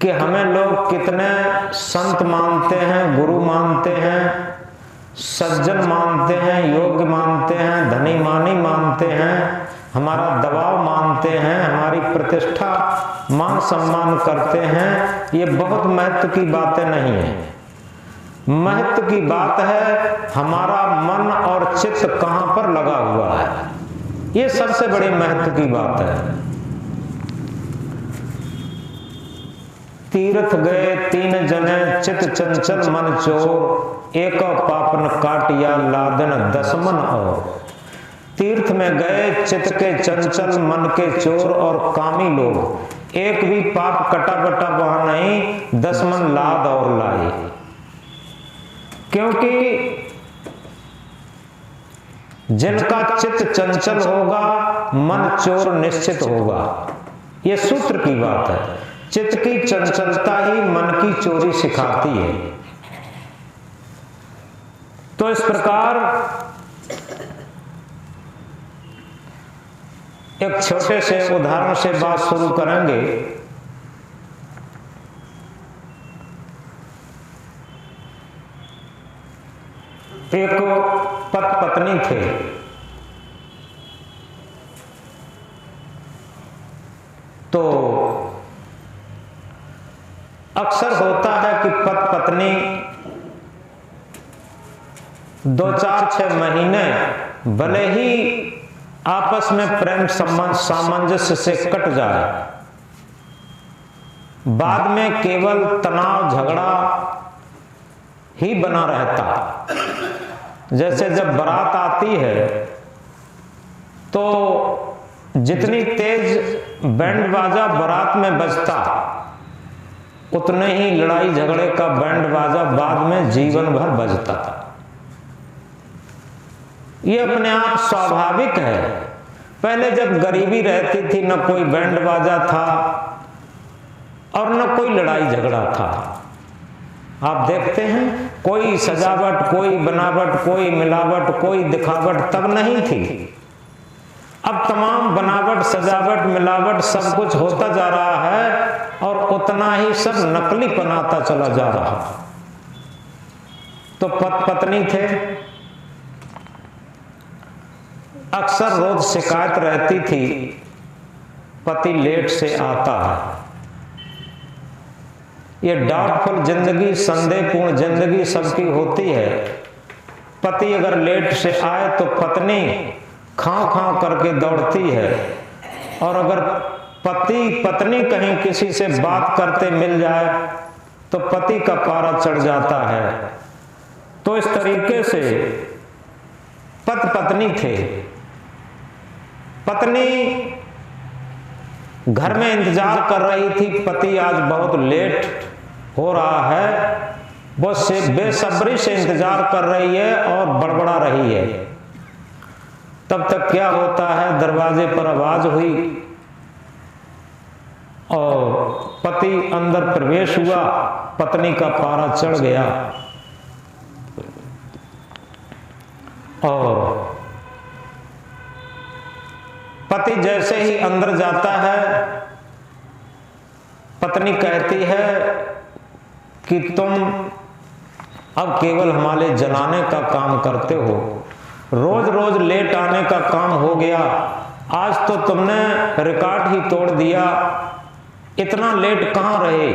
कि हमें लोग कितने संत मानते हैं, गुरु मानते हैं, सज्जन मानते हैं, योग्य मानते हैं, धनी मानी मानते हैं, हमारा दबाव मानते हैं, हमारी प्रतिष्ठा मान सम्मान करते हैं, ये बहुत महत्व की बातें नहीं है। महत्व की बात है हमारा मन और चित्त कहां पर लगा हुआ है, ये सबसे बड़ी महत्व की बात है। तीर्थ गए तीन जने चित चंचल मन चोर, एक पापन काटिया लादन दसमन और। तीर्थ में गए चित के चंचल मन के चोर और कामी लोग, एक भी पाप कटा बटा वहां नहीं, 10 मन लाद और लाए। क्योंकि जिनका चित्त चंचल होगा मन चोर निश्चित होगा, यह सूत्र की बात है। चित्त की चंचलता ही मन की चोरी सिखाती है। तो इस प्रकार एक छोटे से उदाहरण से बात शुरू करेंगे। एक पति पत्नी थे, तो अक्सर होता है कि पति पत्नी 2-4-6 महीने भले ही आपस में प्रेम संबंध सामंजस्य से कट जाए, बाद में केवल तनाव झगड़ा ही बना रहता। जैसे जब बारात आती है तो जितनी तेज बैंड बाजा बारात में बजता, उतने ही लड़ाई झगड़े का बैंड बाजा बाद में जीवन भर बजता था। ये अपने आप स्वाभाविक है। पहले जब गरीबी रहती थी, न कोई बैंड बाजा था और न कोई लड़ाई झगड़ा था। आप देखते हैं कोई सजावट, कोई बनावट, कोई मिलावट, कोई दिखावट तब नहीं थी। अब तमाम बनावट, सजावट, मिलावट सब कुछ होता जा रहा है और उतना ही सब नकली बनाता चला जा रहा है। तो पति पत्नी थे, अक्सर रोज शिकायत रहती थी पति लेट से आता है। ये डाउटफुल जिंदगी, संदेहपूर्ण जिंदगी सबकी होती है। पति अगर लेट से आए तो पत्नी खां खां करके दौड़ती है, और अगर पति पत्नी कहीं किसी से बात करते मिल जाए तो पति का पारा चढ़ जाता है। तो इस तरीके से पति पत्नी थे। पत्नी घर में इंतजार कर रही थी, पति आज बहुत लेट हो रहा है, वो बेसब्री से इंतजार कर रही है और बड़बड़ा रही है। तब तक क्या होता है, दरवाजे पर आवाज हुई और पति अंदर प्रवेश हुआ, पत्नी का पारा चढ़ गया और पति जैसे ही अंदर जाता है, पत्नी कहती है कि तुम अब केवल हमारे जलाने का काम करते हो, रोज रोज लेट आने का काम हो गया, आज तो तुमने रिकॉर्ड ही तोड़ दिया, इतना लेट कहां रहे।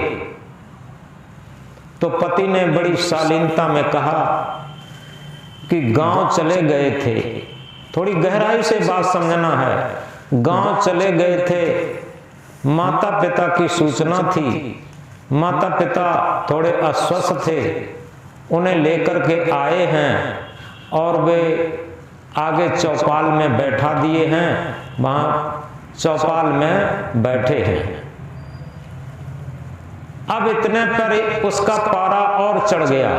तो पति ने बड़ी शालीनता में कहा कि गांव चले गए थे। थोड़ी गहराई से बात समझना है। गांव चले गए थे, माता पिता की सूचना थी, माता पिता थोड़े अस्वस्थ थे, उन्हें लेकर के आए हैं और वे आगे चौपाल में बैठा दिए हैं, वहां चौपाल में बैठे हैं। अब इतने पर उसका पारा और चढ़ गया,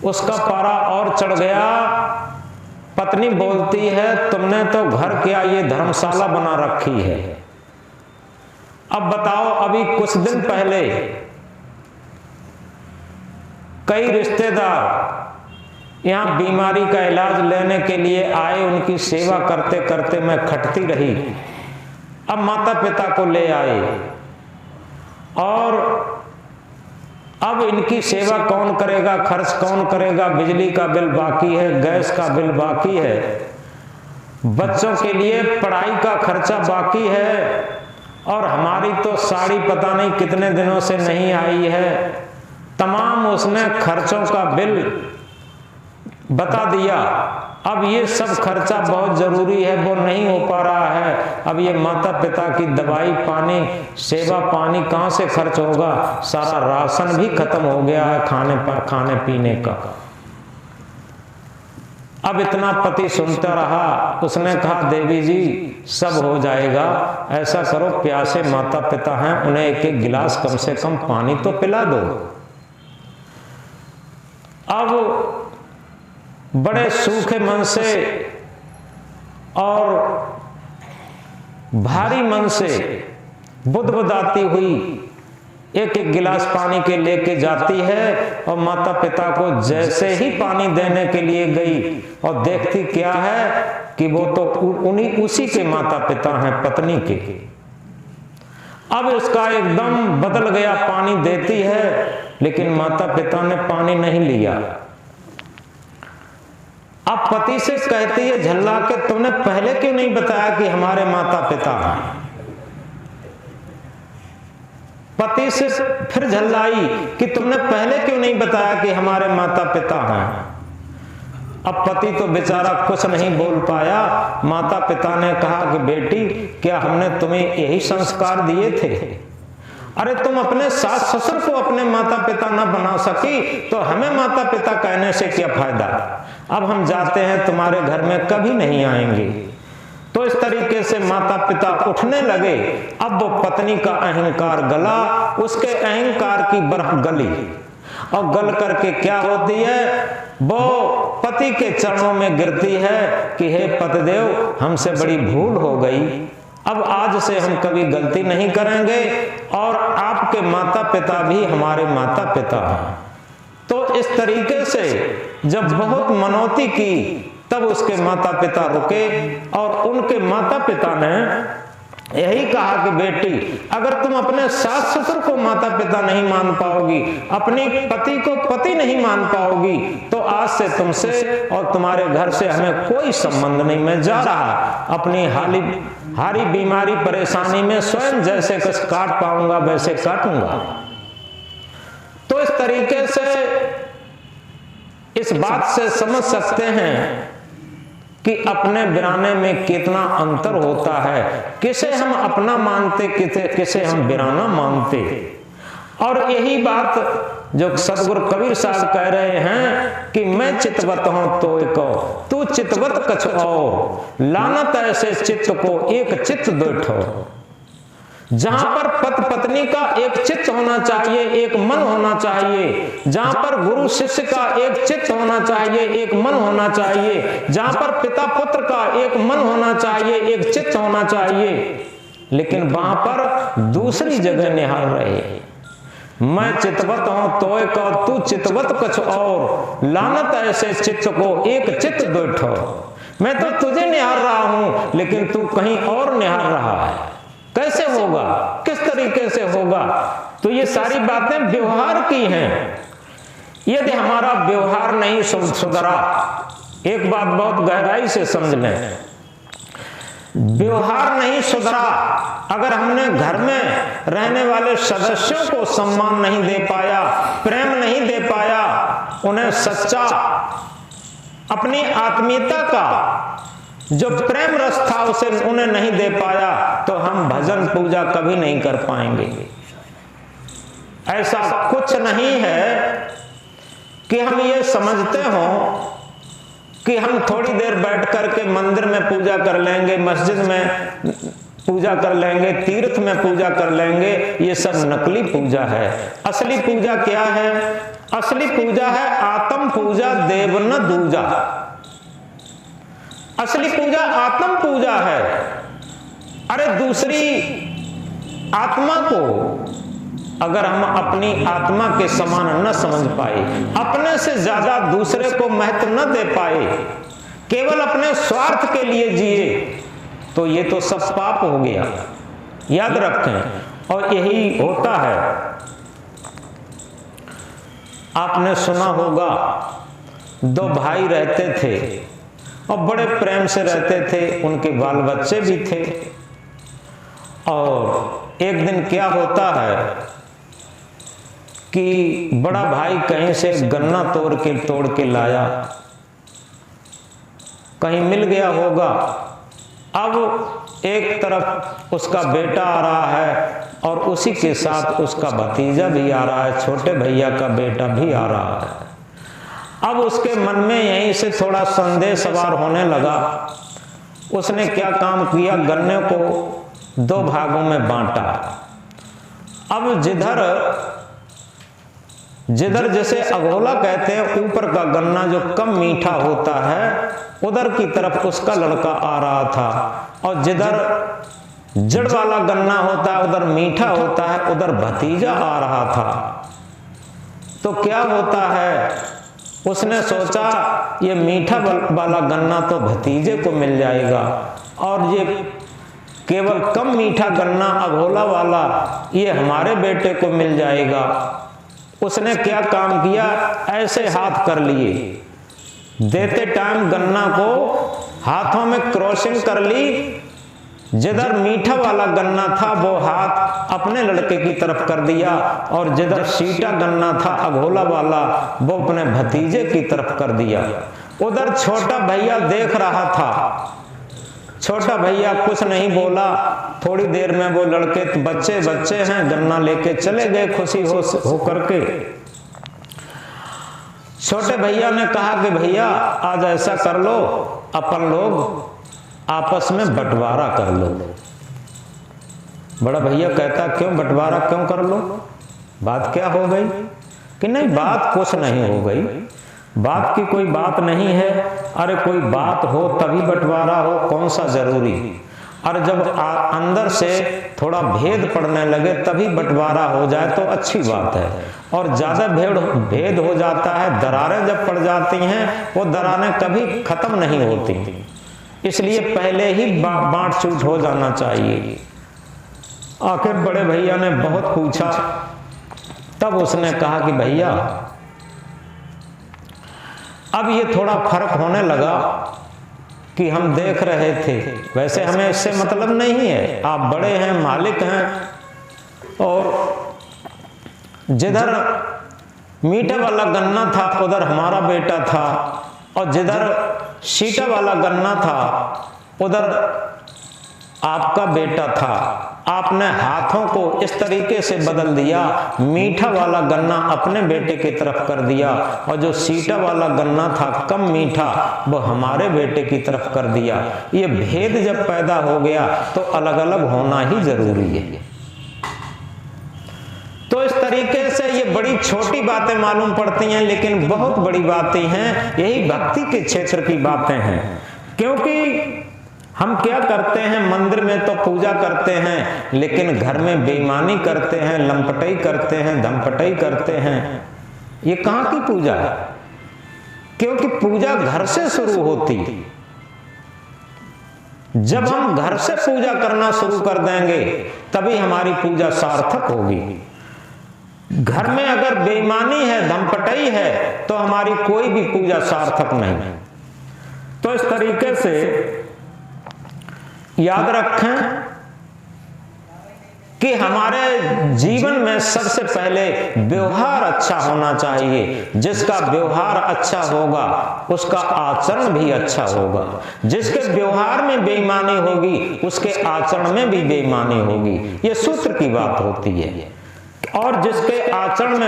उसका पारा और चढ़ गया। पत्नी बोलती है तुमने तो घर क्या ये धर्मशाला बना रखी है। अब बताओ, अभी कुछ दिन पहले कई रिश्तेदार यहाँ बीमारी का इलाज लेने के लिए आए, उनकी सेवा करते करते मैं खटती रही। अब माता पिता को ले आए और अब इनकी सेवा कौन करेगा, खर्च कौन करेगा, बिजली का बिल बाकी है, गैस का बिल बाकी है, बच्चों के लिए पढ़ाई का खर्चा बाकी है, और हमारी तो साड़ी पता नहीं कितने दिनों से नहीं आई है। तमाम उसने खर्चों का बिल बता दिया। अब ये सब खर्चा बहुत जरूरी है, वो नहीं हो पा रहा है। अब ये माता पिता की दवाई पानी, सेवा पानी कहाँ से खर्च होगा? सारा राशन भी खत्म हो गया है खाने पीने का। अब इतना पति सुनता रहा, उसने कहा देवी जी सब हो जाएगा, ऐसा करो प्यासे माता पिता हैं, उन्हें एक एक गिलास कम से कम पानी तो पिला दो। अब बड़े सूखे मन से और भारी मन से बुदबुदाती हुई एक एक गिलास पानी के लेके जाती है, और माता पिता को जैसे ही पानी देने के लिए गई और देखती क्या है कि वो तो उसी के माता पिता हैं, पत्नी के। अब उसका एकदम बदल गया, पानी देती है लेकिन माता पिता ने पानी नहीं लिया। अब पति से कहती है झल्ला के, तुमने पहले क्यों नहीं बताया कि हमारे माता पिता हैं? पति से फिर झल्लाई कि तुमने पहले क्यों नहीं बताया कि हमारे माता पिता हैं? अब पति तो बेचारा कुछ नहीं बोल पाया। माता पिता ने कहा कि बेटी क्या हमने तुम्हें यही संस्कार दिए थे? अरे तुम अपने सास ससुर को अपने माता पिता न बना सकी तो हमें माता पिता कहने से क्या फायदा? अब हम जाते हैं, तुम्हारे घर में कभी नहीं आएंगे। तो इस तरीके से माता पिता उठने लगे। अब वो पत्नी का अहंकार गला, उसके अहंकार की बर्फ गली, और गल करके क्या होती है, वो पति के चरणों में गिरती है कि हे पतिदेव हमसे बड़ी भूल हो गई, अब आज से हम कभी गलती नहीं करेंगे, और आपके माता पिता भी हमारे माता पिता हैं। तो इस तरीके से जब बहुत मनौती की तब उसके माता पिता रुके, और उनके माता पिता ने यही कहा कि बेटी अगर तुम अपने सास ससुर को माता पिता नहीं मान पाओगी, अपने पति को पति नहीं मान पाओगी, तो आज से तुमसे और तुम्हारे घर से हमें कोई संबंध नहीं। मैं जा रहा, अपनी हारी बीमारी परेशानी में स्वयं जैसे कुछ काट पाऊंगा वैसे काटूंगा। तो इस तरीके से इस बात से समझ सकते हैं कि अपने बिराने में कितना अंतर होता है, किसे हम अपना मानते, किसे हम बिराना मानते। और यही बात जो सदगुरु कबीर साहब कह रहे हैं कि मैं चितवत हूं तो को तू चितवत कछ और लानत ऐसे चित्त को एक चित्त बैठो। जहां पर पति पत्नी का एक चित्त होना चाहिए, एक मन होना चाहिए, जहां पर गुरु शिष्य का एक चित्त होना चाहिए, एक मन होना चाहिए, जहां पर पिता पुत्र का एक मन होना चाहिए, एक चित्त होना चाहिए, लेकिन वहां पर दूसरी जगह निहार रहे। मैं चितवत हूं तोय का तू चितवत कछ और लानत ऐसे चित्त को एक चित्त बैठो। मैं तो तुझे निहार रहा हूं लेकिन तू कहीं और निहार रहा है। कैसे होगा, किस तरीके से होगा? तो ये सारी बातें व्यवहार की हैं। यदि हमारा व्यवहार नहीं सुधरा, एक बात बहुत गहराई से समझ लें, व्यवहार नहीं सुधरा, अगर हमने घर में रहने वाले सदस्यों को सम्मान नहीं दे पाया, प्रेम नहीं दे पाया, उन्हें सच्चा अपनी आत्मीयता का जो प्रेम रस था उसे उन्हें नहीं दे पाया, तो हम भजन पूजा कभी नहीं कर पाएंगे। ऐसा कुछ नहीं है कि हम ये समझते हो कि हम थोड़ी देर बैठ करके मंदिर में पूजा कर लेंगे, मस्जिद में पूजा कर लेंगे, तीर्थ में पूजा कर लेंगे। ये सब नकली पूजा है। असली पूजा क्या है? असली पूजा है आत्म पूजा, देव न दूजा। असली पूजा आत्म पूजा है। अरे दूसरी आत्मा को अगर हम अपनी आत्मा के समान न समझ पाए, अपने से ज्यादा दूसरे को महत्व न दे पाए, केवल अपने स्वार्थ के लिए जिए, तो ये तो सब पाप हो गया। याद रखें। और यही होता है। आपने सुना होगा, दो भाई रहते थे और बड़े प्रेम से रहते थे, उनके बाल बच्चे भी थे। और एक दिन क्या होता है कि बड़ा भाई कहीं से गन्ना तोड़ के लाया, कहीं मिल गया होगा। अब एक तरफ उसका बेटा आ रहा है और उसी के साथ उसका भतीजा भी आ रहा है, छोटे भैया का बेटा भी आ रहा है। अब उसके मन में यहीं से थोड़ा संदेह सवार होने लगा। उसने क्या काम किया, गन्ने को दो भागों में बांटा। अब जिधर जैसे अघोला कहते हैं, ऊपर का गन्ना जो कम मीठा होता है, उधर की तरफ उसका लड़का आ रहा था, और जिधर जड़ वाला गन्ना होता है उधर मीठा होता है, उधर भतीजा आ रहा था। तो क्या होता है, उसने सोचा ये मीठा वाला गन्ना तो भतीजे को मिल जाएगा, और ये केवल कम मीठा गन्ना अघोला वाला ये हमारे बेटे को मिल जाएगा। उसने क्या काम किया, ऐसे हाथ कर लिए, देते टाइम गन्ना को हाथों में क्रॉसिंग कर ली। जिधर मीठा वाला गन्ना था वो हाथ अपने लड़के की तरफ कर दिया, और जिधर सीटा गन्ना था अघोला वाला वो अपने भतीजे की तरफ कर दिया। उधर छोटा भैया देख रहा था। छोटा भैया कुछ नहीं बोला। थोड़ी देर में वो लड़के बच्चे हैं, गन्ना लेके चले गए खुशी हो करके। छोटे भैया ने कहा कि भैया आज ऐसा कर लो, अपन लोग आपस में बंटवारा कर लो। बड़ा भैया कहता क्यों बंटवारा क्यों कर लो, बात क्या हो गई? कि नहीं, बात कुछ नहीं हो गई, बात की कोई बात नहीं है। अरे कोई बात हो तभी बंटवारा हो, कौन सा जरूरी। और जब अंदर से थोड़ा भेद पड़ने लगे तभी बंटवारा हो जाए तो अच्छी बात है। और ज्यादा भेद हो जाता है, दरारें जब पड़ जाती हैं, वो दरारें कभी खत्म नहीं होती। इसलिए पहले ही बांट छूट हो जाना चाहिए। आखिर बड़े भैया ने बहुत पूछा, तब उसने कहा कि भैया अब ये थोड़ा फर्क होने लगा कि हम देख रहे थे, वैसे हमें इससे मतलब नहीं है, आप बड़े हैं, मालिक हैं, और जिधर मीठा वाला गन्ना था उधर हमारा बेटा था, और जिधर सीटा वाला गन्ना था उधर आपका बेटा था। आपने हाथों को इस तरीके से बदल दिया, मीठा वाला गन्ना अपने बेटे की तरफ कर दिया, और जो सीटा वाला गन्ना था कम मीठा वो हमारे बेटे की तरफ कर दिया। ये भेद जब पैदा हो गया तो अलग अलग होना ही जरूरी है। तो इस तरीके से ये बड़ी छोटी बातें मालूम पड़ती हैं, लेकिन बहुत बड़ी बातें हैं। यही भक्ति के क्षेत्र की बातें हैं। क्योंकि हम क्या करते हैं, मंदिर में तो पूजा करते हैं, लेकिन घर में बेईमानी करते हैं, लंपटाई करते हैं, धमपटाई करते हैं। ये कहाँ की पूजा है? क्योंकि पूजा घर से शुरू होती। जब हम घर से पूजा करना शुरू कर देंगे तभी हमारी पूजा सार्थक होगी। घर में अगर बेईमानी है, धमपटाई है, तो हमारी कोई भी पूजा सार्थक नहीं। तो इस तरीके से याद रखें कि हमारे जीवन में सबसे पहले व्यवहार अच्छा होना चाहिए। जिसका व्यवहार अच्छा होगा उसका आचरण भी अच्छा होगा। जिसके व्यवहार में बेईमानी होगी उसके आचरण में भी बेईमानी होगी। ये सूत्र की बात होती है। और जिसके आचरण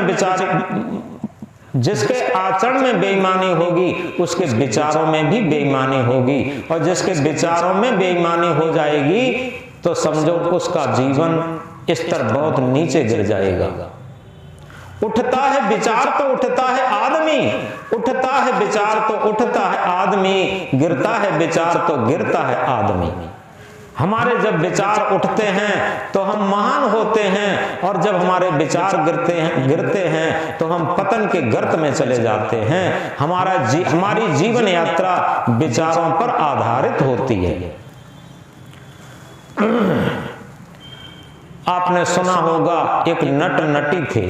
में बेईमानी होगी उसके विचारों में भी बेईमानी होगी, और जिसके विचारों में बेईमानी हो जाएगी तो समझो उसका जीवन स्तर बहुत नीचे गिर जाएगा। उठता है विचार तो उठता है आदमी, उठता है विचार तो उठता है आदमी, गिरता है विचार तो गिरता है आदमी। हमारे जब विचार उठते हैं तो हम महान होते हैं, और जब हमारे विचार गिरते हैं तो हम पतन के गर्त में चले जाते हैं। हमारी जीवन यात्रा विचारों पर आधारित होती है। आपने सुना होगा एक नट नटी थे,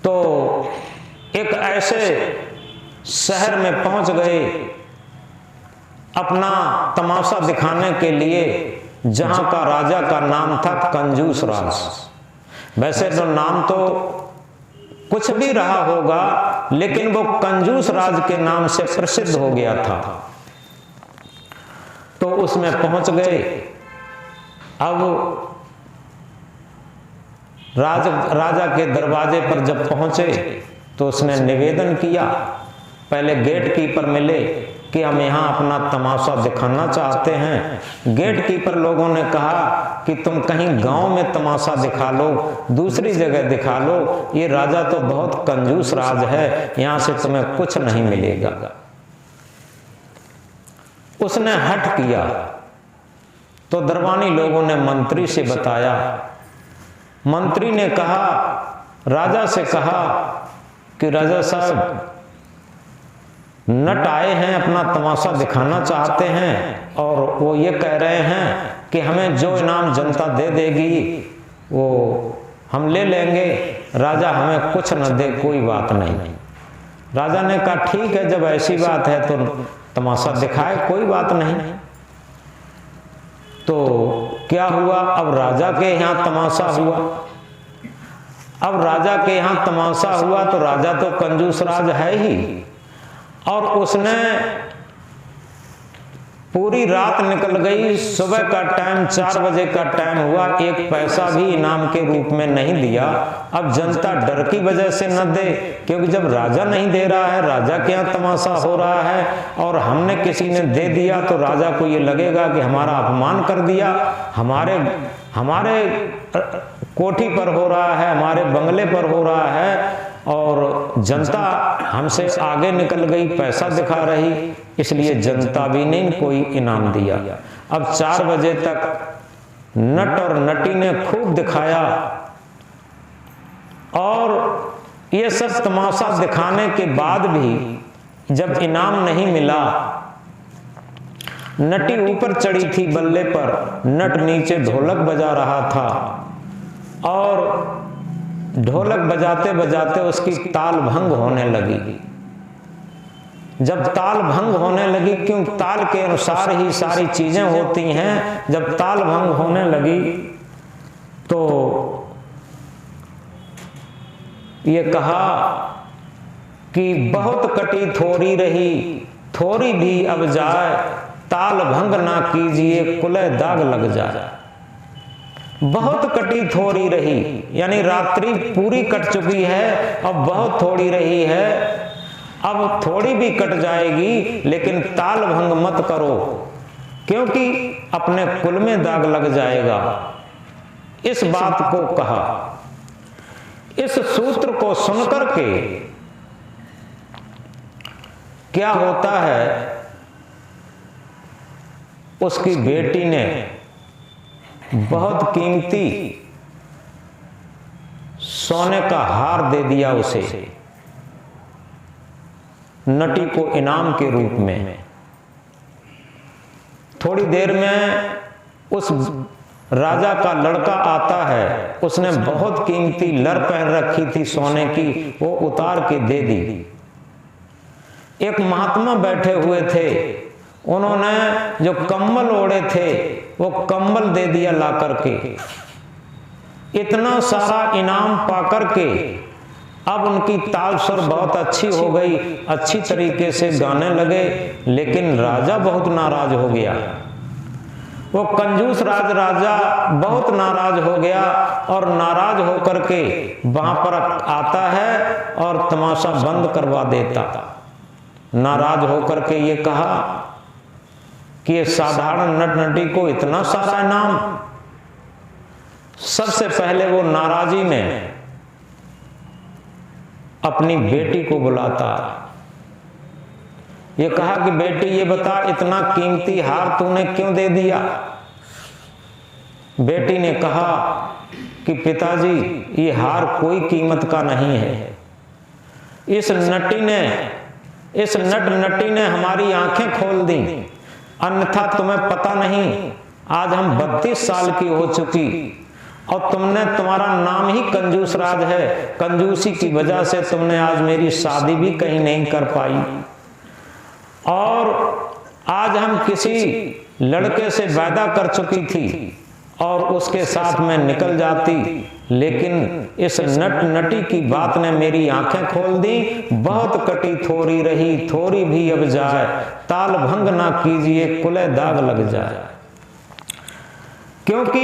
तो एक ऐसे शहर में पहुंच गए अपना तमाशा दिखाने के लिए जहां का राजा का नाम था कंजूस राज। वैसे तो नाम तो कुछ भी रहा होगा, लेकिन वो कंजूस राज के नाम से प्रसिद्ध हो गया था। तो उसमें पहुंच गए। अब राजा के दरवाजे पर जब पहुंचे तो उसने निवेदन किया। पहले गेट कीपर मिले कि हम यहाँ अपना तमाशा दिखाना चाहते हैं। गेट कीपर लोगों ने कहा कि तुम कहीं गांव में तमाशा दिखा लो, दूसरी जगह दिखा लो, ये राजा तो बहुत कंजूस राज है, यहाँ से तुम्हें कुछ नहीं मिलेगा। उसने हट किया तो दरबानी लोगों ने मंत्री से बताया। मंत्री ने कहा, राजा से कहा कि राजा साहब, नट आए हैं, अपना तमाशा दिखाना चाहते हैं और वो ये कह रहे हैं कि हमें जो इनाम जनता दे देगी वो हम ले लेंगे, राजा हमें कुछ न दे कोई बात नहीं। राजा ने कहा ठीक है, जब ऐसी बात है तो तमाशा दिखाए, कोई बात नहीं। तो क्या हुआ, अब राजा के यहाँ तमाशा हुआ। अब राजा के यहाँ तमाशा हुआ तो राजा तो कंजूस राज है ही, और उसने पूरी रात निकल गई। सुबह का टाइम 4 बजे का टाइम हुआ, एक पैसा भी इनाम के रूप में नहीं दिया। अब जनता डर की वजह से न दे, क्योंकि जब राजा नहीं दे रहा है, राजा के यहाँ तमाशा हो रहा है और हमने किसी ने दे दिया तो राजा को ये लगेगा कि हमारा अपमान कर दिया, हमारे कोठी पर हो रहा है, हमारे बंगले पर हो रहा है, और जनता हमसे आगे निकल गई, पैसा दिखा रही, इसलिए जनता भी नहीं कोई इनाम दिया। अब 4 बजे तक नट और नटी ने खूब दिखाया, और ये सब तमाशा दिखाने के बाद भी जब इनाम नहीं मिला, नटी ऊपर चढ़ी थी बल्ले पर, नट नीचे ढोलक बजा रहा था, और ढोलक बजाते बजाते उसकी ताल भंग होने लगी। जब ताल भंग होने लगी, क्यों ताल के अनुसार ही सारी चीजें होती हैं, जब ताल भंग होने लगी तो ये कहा कि बहुत कटी थोड़ी रही, थोड़ी भी अब जाए, ताल भंग ना कीजिए कुले दाग लग जाए। बहुत कटी थोड़ी रही, यानी रात्रि पूरी कट चुकी है, अब बहुत थोड़ी रही है, अब थोड़ी भी कट जाएगी, लेकिन ताल भंग मत करो, क्योंकि अपने कुल में दाग लग जाएगा। इस बात को कहा। इस सूत्र को सुनकर के क्या होता है, उसकी बेटी ने बहुत कीमती सोने का हार दे दिया उसे, नटी को इनाम के रूप में। थोड़ी देर में उस राजा का लड़का आता है, उसने बहुत कीमती लर पहन रखी थी सोने की, वो उतार के दे दी। एक महात्मा बैठे हुए थे, उन्होंने जो कंबल ओढ़े थे वो कंबल दे दिया ला करके। इतना सारा इनाम पा करके अब उनकी ताल सुर बहुत अच्छी हो गई, अच्छी तरीके से गाने लगे, लेकिन राजा बहुत नाराज हो गया। वो कंजूस राजा बहुत नाराज हो गया, और नाराज होकर के वहां पर आता है और तमाशा बंद करवा देता। नाराज होकर के ये कहा कि ये साधारण नट नटी को इतना सारा इनाम। सबसे पहले वो नाराजी में अपनी बेटी को बुलाता, ये कहा कि बेटी ये बता, इतना कीमती हार तूने क्यों दे दिया। बेटी ने कहा कि पिताजी ये हार कोई कीमत का नहीं है, इस नट नटी ने हमारी आंखें खोल दी, अन्यथा तुम्हें पता नहीं आज हम 32 साल की हो चुकी और तुम्हारा नाम ही कंजूस राज है। कंजूसी की वजह से तुमने आज मेरी शादी भी कहीं नहीं कर पाई। और आज हम किसी लड़के से वादा कर चुकी थी और उसके साथ मैं निकल जाती, लेकिन इस नट नटी की बात ने मेरी आंखें खोल दी। बहुत कटी थोड़ी रही, थोड़ी भी अब जाए, ताल भंग ना कीजिए, कुले दाग लग जाए। क्योंकि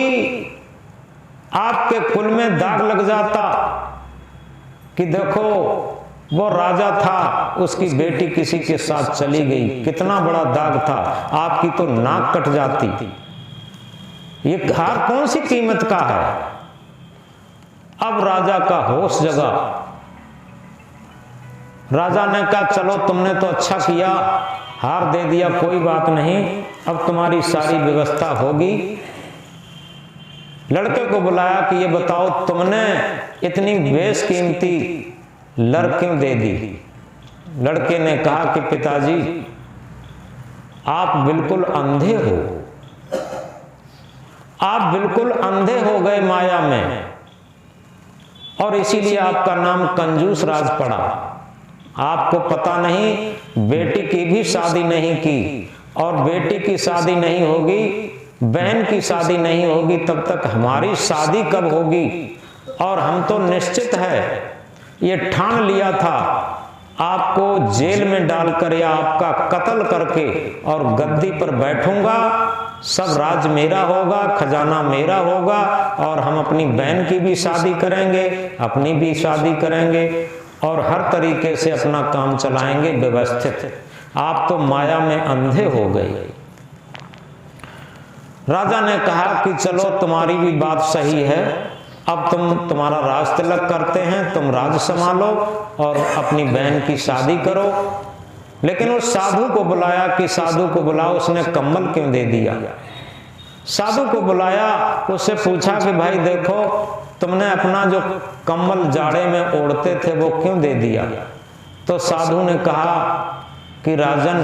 आपके कुल में दाग लग जाता कि देखो वो राजा था, उसकी बेटी किसी के साथ चली गई, कितना बड़ा दाग था, आपकी तो नाक कट जाती। ये हार कौन सी कीमत का है। अब राजा का होश जगा। राजा ने कहा चलो तुमने तो अच्छा किया, हार दे दिया, कोई बात नहीं, अब तुम्हारी सारी व्यवस्था होगी। लड़के को बुलाया कि ये बताओ तुमने इतनी बेशकीमती लड़ क्यों दे दी। लड़के ने कहा कि पिताजी आप बिल्कुल अंधे हो, आप बिल्कुल अंधे हो गए माया में, और इसीलिए आपका नाम कंजूस राज पड़ा। आपको पता नहीं बेटी की भी शादी नहीं की, और बेटी की शादी नहीं होगी, बहन की शादी नहीं होगी, तब तक हमारी शादी कब होगी। और हम तो निश्चित है ये ठान लिया था आपको जेल में डालकर या आपका कत्ल करके और गद्दी पर बैठूंगा, सब राज मेरा होगा, खजाना मेरा होगा, और हम अपनी बहन की भी शादी करेंगे, अपनी भी शादी करेंगे, और हर तरीके से अपना काम चलाएंगे व्यवस्थित। आप तो माया में अंधे हो गए। राजा ने कहा कि चलो तुम्हारी भी बात सही है, अब तुम्हारा राज तिलक करते हैं, तुम राज संभालो और अपनी बहन की शादी करो। लेकिन उस साधु को बुलाया कि साधु को बुलाओ, उसने कम्बल क्यों दे दिया। साधु को बुलाया, उससे पूछा कि भाई देखो तुमने अपना जो कम्बल जाड़े में ओढ़ते थे वो क्यों दे दिया। तो साधु ने कहा कि राजन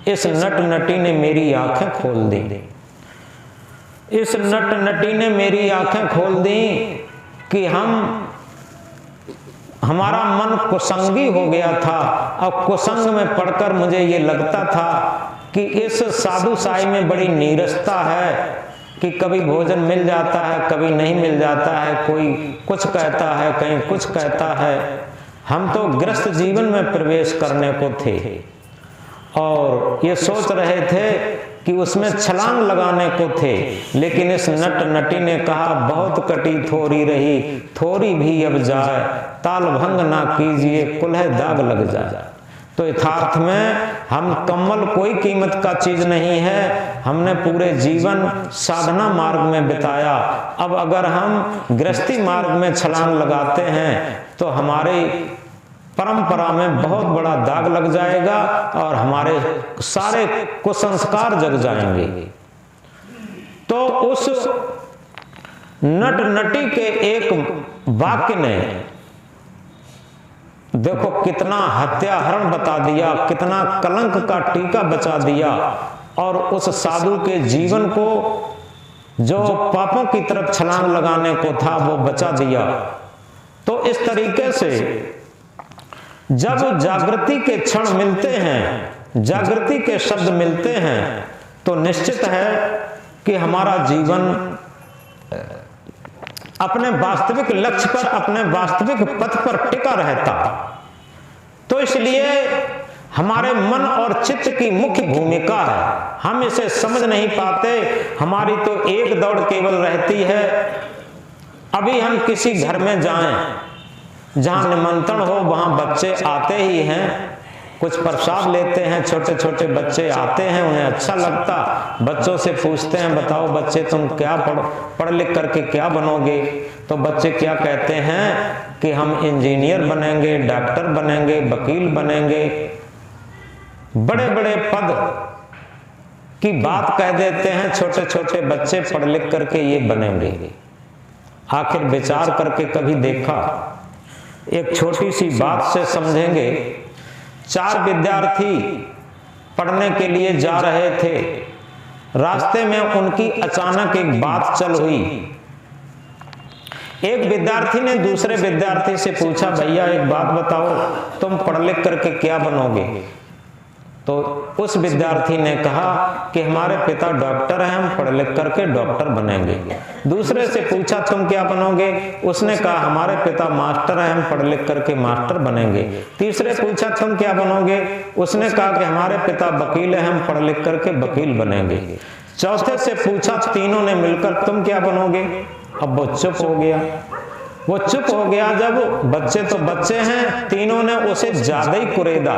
इस नट नटी ने मेरी आंखें खोल दी। इस नट नटी ने मेरी आंखें खोल दी कि हमारा मन कुसंगी हो गया था, और कुसंग में पढ़कर मुझे ये लगता था कि इस साधु साई में बड़ी नीरसता है कि कभी भोजन मिल जाता है, कभी नहीं मिल जाता है, कोई कुछ कहता है, कहीं कुछ कहता है। हम तो गृहस्थ जीवन में प्रवेश करने को थे और ये सोच रहे थे कि उसमें छलांग लगाने को थे, लेकिन इस नट नटी ने कहा बहुत कटी थोड़ी रही, थोड़ी भी अब जाए, ताल भंग ना कीजिए, कुल्हे दाग लग जाए। तो यथार्थ में हम कम्बल कोई कीमत का चीज नहीं है, हमने पूरे जीवन साधना मार्ग में बिताया। अब अगर हम गृहस्थी मार्ग में छलांग लगाते हैं तो हमारे परंपरा में बहुत बड़ा दाग लग जाएगा और हमारे सारे कुसंस्कार जग जाएंगे। तो उस नट नटी के एक वाक्य ने देखो कितना हत्याहरण बता दिया, कितना कलंक का टीका बचा दिया, और उस साधु के जीवन को जो पापों की तरफ छलांग लगाने को था वो बचा दिया। तो इस तरीके से जब जागृति के क्षण मिलते हैं, जागृति के शब्द मिलते हैं, तो निश्चित है कि हमारा जीवन अपने वास्तविक लक्ष्य पर, अपने वास्तविक पथ पर टिका रहता। तो इसलिए हमारे मन और चित्त की मुख्य भूमिका है, हम इसे समझ नहीं पाते। हमारी तो एक दौड़ केवल रहती है, अभी हम किसी घर में जाएं, जहां निमंत्रण हो वहां बच्चे आते ही हैं, कुछ प्रसाद लेते हैं, छोटे छोटे बच्चे आते हैं, उन्हें अच्छा लगता, बच्चों से पूछते हैं बताओ बच्चे तुम क्या पढ़ लिख करके क्या बनोगे। तो बच्चे क्या कहते हैं कि हम इंजीनियर बनेंगे, डॉक्टर बनेंगे, वकील बनेंगे, बड़े बड़े पद की बात कह देते हैं। छोटे छोटे बच्चे पढ़ लिख करके ये बनेंगे। आखिर विचार करके कभी देखा, एक छोटी सी बात से समझेंगे। 4 विद्यार्थी पढ़ने के लिए जा रहे थे रास्ते में उनकी अचानक एक बात चल हुई। एक विद्यार्थी ने दूसरे विद्यार्थी से पूछा, भैया एक बात बताओ, तुम पढ़ लिख करके क्या बनोगे? तो उस विद्यार्थी ने कहा कि हमारे पिता डॉक्टर हैं, हम पढ़ लिख करके डॉक्टर बनेंगे। दूसरे से पूछा, तुम क्या बनोगे? उसने कहा, हमारे पिता मास्टर हैं, हम पढ़ लिख करके मास्टर बनेंगे। तीसरे पूछा, तुम क्या बनोगे? उसने कहा कि हमारे पिता वकील हैं, हम पढ़ लिख करके वकील बनेंगे। चौथे से पूछा, तीनों ने मिलकर, तुम क्या बनोगे? अब वो चुप हो गया। वो चुप हो गया जब बच्चे तो बच्चे हैं, तीनों ने उसे ज्यादा ही कुरेदा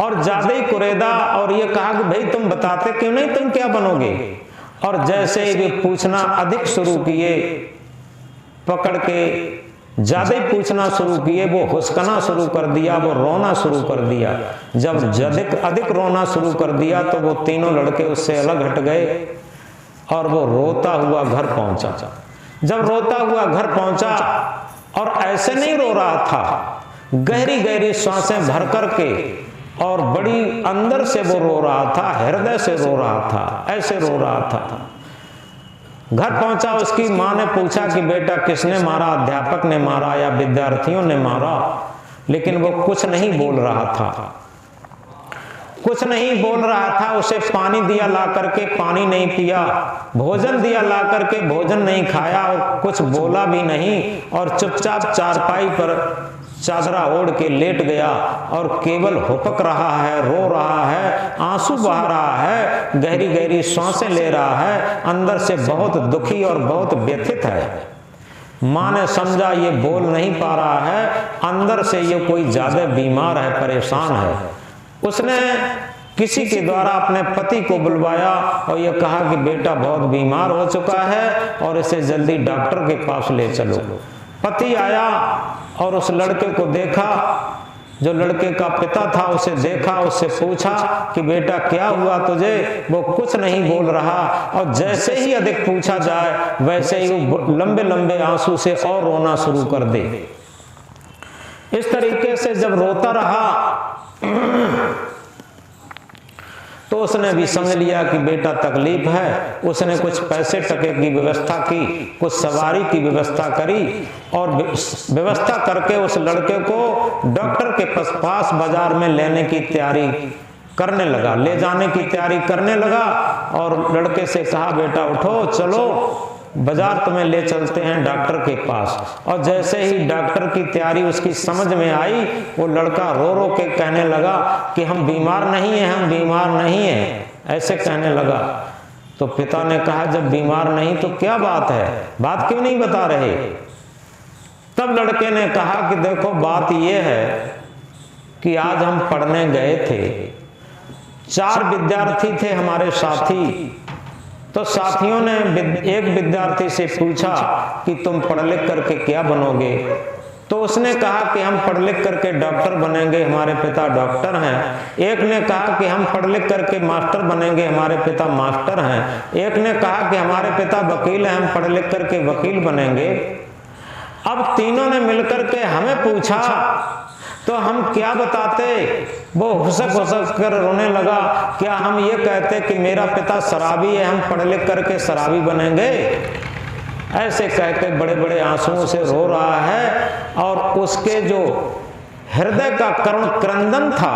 और ज्यादा ही कुरेदा और ये कहा कि भाई तुम बताते क्यों नहीं, तुम क्या बनोगे? और जैसे ही वे पूछना अधिक शुरू किए, पकड़ के ज्यादा ही पूछना शुरू किए, वो हुस्कना शुरू कर दिया, वो रोना शुरू कर दिया। जब अधिक रोना शुरू कर दिया तो वो तीनों लड़के उससे अलग हट गए और वो रोता हुआ घर पहुंचा। जब रोता हुआ घर पहुंचा और ऐसे नहीं रो रहा था, गहरी गहरी सांसें भर करके और बड़ी अंदर से वो रो रहा था, हृदय से रो रहा था, ऐसे रो रहा था। घर पहुंचा, उसकी मां ने पूछा कि बेटा किसने मारा? अध्यापक ने मारा या विद्यार्थियों ने मारा? लेकिन वो कुछ नहीं बोल रहा था, कुछ नहीं बोल रहा था। उसे पानी दिया ला करके, पानी नहीं पिया, भोजन दिया ला करके, भोजन नहीं खाया और कुछ बोला भी नहीं और चुपचाप चारपाई पर चादरा ओढ़ के लेट गया और केवल हुपक रहा है, रो रहा है, आंसू बहा रहा है, गहरी गहरी सांसें ले रहा है, अंदर से बहुत दुखी और बहुत व्यथित है। माँ ने समझा ये बोल नहीं पा रहा है, अंदर से ये कोई ज्यादा बीमार है, परेशान है। उसने किसी के द्वारा अपने पति को बुलवाया और यह कहा कि बेटा बहुत बीमार हो चुका है और इसे जल्दी डॉक्टर के पास ले चलो। पति आया और उस लड़के को देखा, जो लड़के का पिता था उसे देखा, उससे पूछा कि बेटा क्या हुआ तुझे? वो कुछ नहीं बोल रहा और जैसे ही अधिक पूछा जाए वैसे ही वो लंबे लंबे आंसू से और रोना शुरू कर दे। इस तरीके से जब रोता रहा तो उसने भी समझ लिया कि बेटा तकलीफ है। उसने कुछ पैसे टके की व्यवस्था की, कुछ सवारी की व्यवस्था करी और व्यवस्था करके उस लड़के को डॉक्टर के पास बाजार में लेने की तैयारी करने लगा, ले जाने की तैयारी करने लगा और लड़के से कहा बेटा उठो, चलो बाजार तुम्हें ले चलते हैं डॉक्टर के पास। और जैसे ही डॉक्टर की तैयारी उसकी समझ में आई, वो लड़का रो रो के कहने लगा कि हम बीमार नहीं हैं, हम बीमार नहीं हैं, ऐसे कहने लगा। तो पिता ने कहा जब बीमार नहीं तो क्या बात है, बात क्यों नहीं बता रहे? तब लड़के ने कहा कि देखो बात ये है कि आज हम पढ़ने गए थे, 4 विद्यार्थी थे हमारे साथी। तो साथियों ने एक विद्यार्थी से पूछा कि तुम पढ़ लिख करके क्या बनोगे? तो उसने कहा कि हम पढ़ लिख करके डॉक्टर बनेंगे, हमारे पिता डॉक्टर हैं। एक ने कहा कि हम पढ़ लिख करके मास्टर बनेंगे, हमारे पिता मास्टर हैं। एक ने कहा कि हमारे पिता वकील हैं, हम पढ़ लिख करके वकील बनेंगे। अब तीनों ने मिलकर के हमें पूछा तो हम क्या बताते? वो हुसक कर रोने लगा। क्या हम ये कहते कि मेरा पिता शराबी है, हम पढ़ लिख करके शराबी बनेंगे? ऐसे कह के बड़े बड़े आंसुओं से रो रहा है और उसके जो हृदय का करुण क्रंदन था,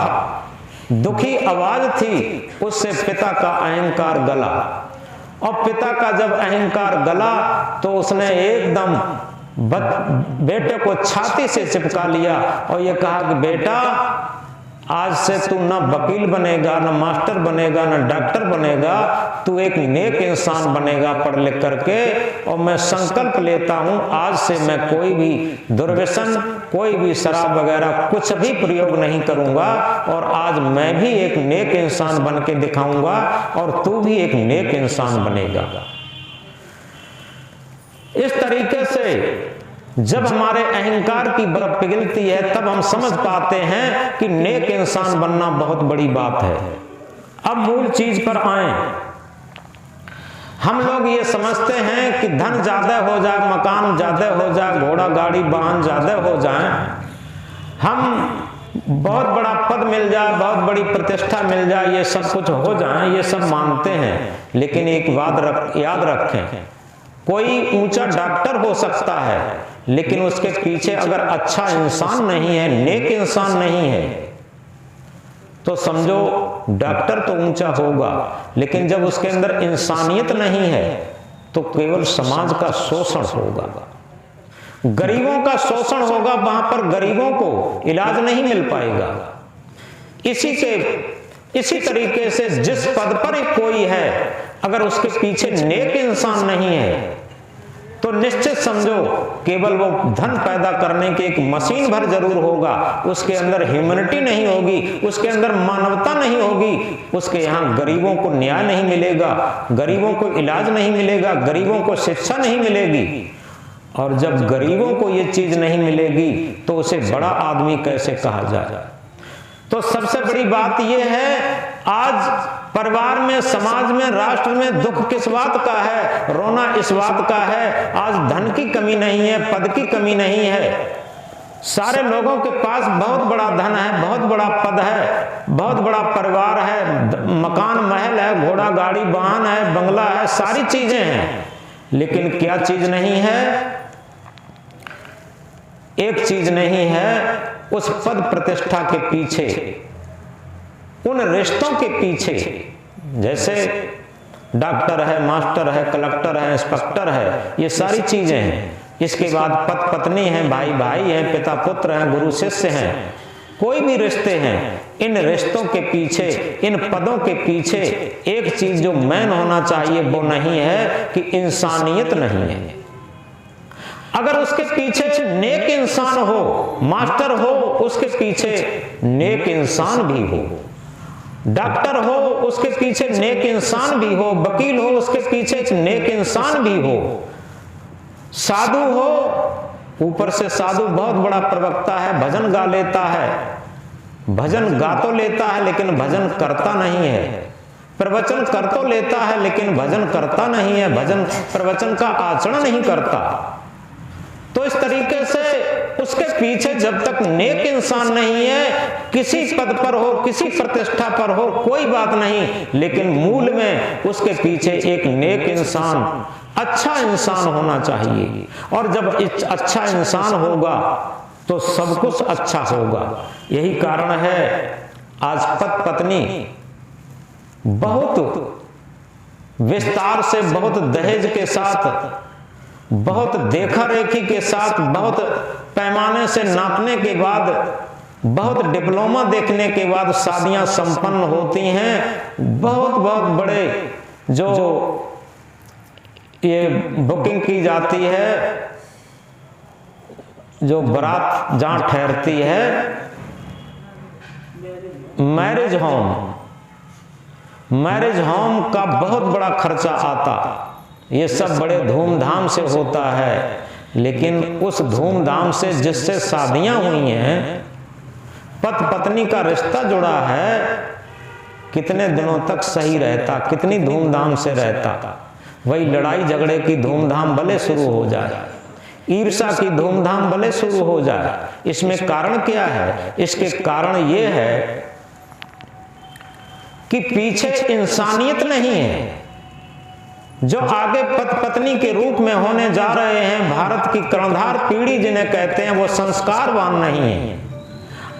दुखी आवाज थी, उससे पिता का अहंकार गला। और पिता का जब अहंकार गला तो उसने एकदम बेटे को छाती से चिपका लिया और ये कहा कि बेटा आज से तू ना वकील बनेगा, ना मास्टर बनेगा, ना डॉक्टर बनेगा, तू एक नेक इंसान बनेगा पढ़ लिख करके। और मैं संकल्प लेता हूं आज से मैं कोई भी दुर्व्यसन, कोई भी शराब वगैरह कुछ भी प्रयोग नहीं करूंगा और आज मैं भी एक नेक इंसान बन के दिखाऊंगा और तू भी एक नेक इंसान बनेगा। इस तरीके से जब हमारे अहंकार की बर्फ पिघलती है तब हम समझ पाते हैं कि नेक इंसान बनना बहुत बड़ी बात है। अब मूल चीज पर आए। हम लोग ये समझते हैं कि धन ज्यादा हो जाए, मकान ज्यादा हो जाए, घोड़ा गाड़ी वाहन ज्यादा हो जाए, हम बहुत बड़ा पद मिल जाए, बहुत बड़ी प्रतिष्ठा मिल जाए, ये सब कुछ हो जाए, ये सब मानते हैं। लेकिन एक बात याद रखें, कोई ऊंचा डॉक्टर हो सकता है, लेकिन उसके पीछे अगर अच्छा इंसान नहीं है, नेक इंसान नहीं है, तो समझो डॉक्टर तो ऊंचा होगा, लेकिन जब उसके अंदर इंसानियत नहीं है तो केवल समाज का शोषण होगा, गरीबों का शोषण होगा, वहां पर गरीबों को इलाज नहीं मिल पाएगा। इसी तरीके से जिस पद पर कोई है, अगर उसके पीछे नेक इंसान नहीं है तो निश्चित समझो केवल वो धन पैदा करने की एक मशीन भर जरूर होगा, उसके अंदर ह्यूमैनिटी नहीं होगी, उसके अंदर मानवता नहीं होगी, उसके यहाँ गरीबों को न्याय नहीं मिलेगा, गरीबों को इलाज नहीं मिलेगा, गरीबों को शिक्षा नहीं मिलेगी। और जब गरीबों को ये चीज नहीं मिलेगी तो उसे बड़ा आदमी कैसे कहा जाए। तो सबसे बड़ी बात यह है, आज परिवार में, समाज में, राष्ट्र में दुख किस बात का है, रोना इस बात का है। आज धन की कमी नहीं है, पद की कमी नहीं है, सारे लोगों के पास बहुत बड़ा धन है, बहुत बड़ा पद है, बहुत बड़ा परिवार है, मकान महल है, घोड़ा गाड़ी वाहन है, बंगला है, सारी चीजें हैं, लेकिन क्या चीज नहीं है? एक चीज नहीं है, उस पद प्रतिष्ठा के पीछे, उन रिश्तों के पीछे, जैसे डॉक्टर है, मास्टर है, कलेक्टर है, इंस्पेक्टर है, ये सारी चीजें हैं। इसके बाद पति पत्नी है, भाई भाई है, पिता पुत्र है, गुरु शिष्य हैं, कोई भी रिश्ते हैं, इन रिश्तों के पीछे, इन पदों के पीछे एक चीज जो मेन होना चाहिए वो नहीं है कि इंसानियत नहीं है। अगर उसके पीछे नेक इंसान हो, मास्टर हो, उसके पीछे नेक इंसान भी हो, डॉक्टर हो, उसके पीछे नेक इंसान भी हो, वकील हो, उसके पीछे नेक इंसान भी हो, साधु हो, ऊपर से साधु बहुत बड़ा प्रवक्ता है, भजन गा लेता है, भजन गा तो लेता है लेकिन भजन करता नहीं है, प्रवचन कर तो लेता है लेकिन भजन करता नहीं है, भजन प्रवचन का आचरण नहीं करता। तो इस तरीके से उसके पीछे जब तक नेक इंसान नहीं है, किसी पद पर हो, किसी प्रतिष्ठा पर हो, कोई बात नहीं, लेकिन मूल में उसके पीछे एक नेक इंसान, अच्छा इंसान होना चाहिए। और जब अच्छा इंसान होगा तो सब कुछ अच्छा होगा। यही कारण है आज पति पत्नी बहुत विस्तार से, बहुत दहेज के साथ, बहुत देखा रेखी के साथ, बहुत पैमाने से नापने के बाद, बहुत डिप्लोमा देखने के बाद शादियां संपन्न होती हैं। बहुत बहुत बड़े जो ये बुकिंग की जाती है, जो बारात जहां ठहरती है, मैरिज होम का बहुत बड़ा खर्चा आता। ये सब बड़े धूमधाम से होता है, लेकिन उस धूमधाम से जिससे शादियां हुई हैं, पति पत्नी का रिश्ता जुड़ा है, कितने दिनों तक सही रहता, कितनी धूमधाम से रहता। वही लड़ाई झगड़े की धूमधाम भले शुरू हो जाए, ईर्ष्या की धूमधाम भले शुरू हो जाए, इसमें कारण क्या है? इसके कारण ये है कि पीछे इंसानियत नहीं है। जो आगे पति पत्नी के रूप में होने जा रहे हैं, भारत की कर्णधार पीढ़ी जिन्हें कहते हैं, वो संस्कारवान नहीं है।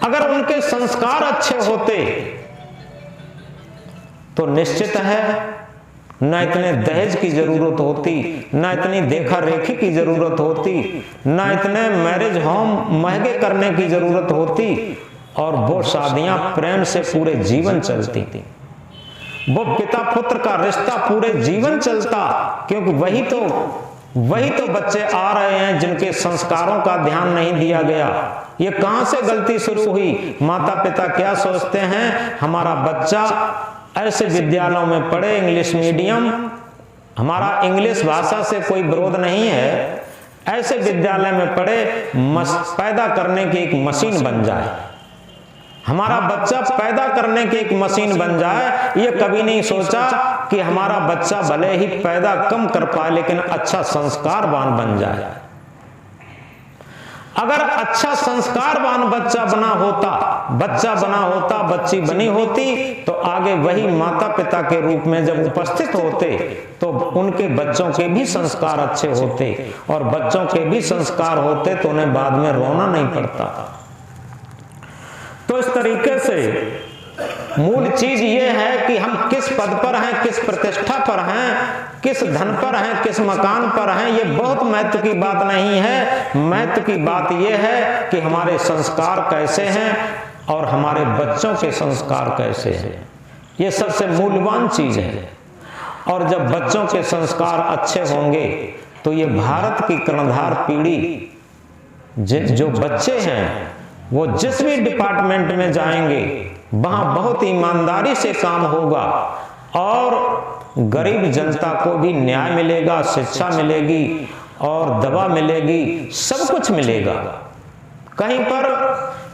अगर उनके संस्कार अच्छे होते तो निश्चित है न इतने दहेज की जरूरत होती, न इतनी देखा रेखी की जरूरत होती, न इतने मैरिज होम महंगे करने की जरूरत होती, और वो शादियां प्रेम से पूरे जीवन चलती थी। वो पिता पुत्र का रिश्ता पूरे जीवन चलता, क्योंकि वही तो बच्चे आ रहे हैं जिनके संस्कारों का ध्यान नहीं दिया गया। ये कहां से गलती शुरू हुई? माता पिता क्या सोचते हैं, हमारा बच्चा ऐसे विद्यालयों में पढ़े, इंग्लिश मीडियम, हमारा इंग्लिश भाषा से कोई विरोध नहीं है, ऐसे विद्यालय में पढ़े, पैदा करने की एक मशीन बन जाए, हमारा बच्चा पैदा करने की एक मशीन बन जाए। ये कभी नहीं सोचा कि हमारा बच्चा भले ही पैदा कम कर पाए लेकिन अच्छा संस्कारवान बन जाए। अगर अच्छा संस्कारवान बच्चा बना होता, बच्ची बनी होती, तो आगे वही माता पिता के रूप में जब उपस्थित होते तो उनके बच्चों के भी संस्कार अच्छे होते, और बच्चों के भी संस्कार होते तो उन्हें बाद में रोना नहीं पड़ता। तो इस तरीके से मूल चीज ये है कि हम किस पद पर हैं, किस प्रतिष्ठा पर हैं, किस धन पर हैं, किस मकान पर हैं, ये बहुत महत्व की बात नहीं है। महत्व की बात ये है कि हमारे संस्कार कैसे हैं और हमारे बच्चों के संस्कार कैसे हैं। ये सबसे मूल्यवान चीज है। और जब बच्चों के संस्कार अच्छे होंगे तो ये भारत की कर्णधार पीढ़ी, जो बच्चे हैं वो जिस भी डिपार्टमेंट में जाएंगे वहां बहुत ईमानदारी से काम होगा और गरीब जनता को भी न्याय मिलेगा, शिक्षा मिलेगी और दवा मिलेगी, सब कुछ मिलेगा। कहीं पर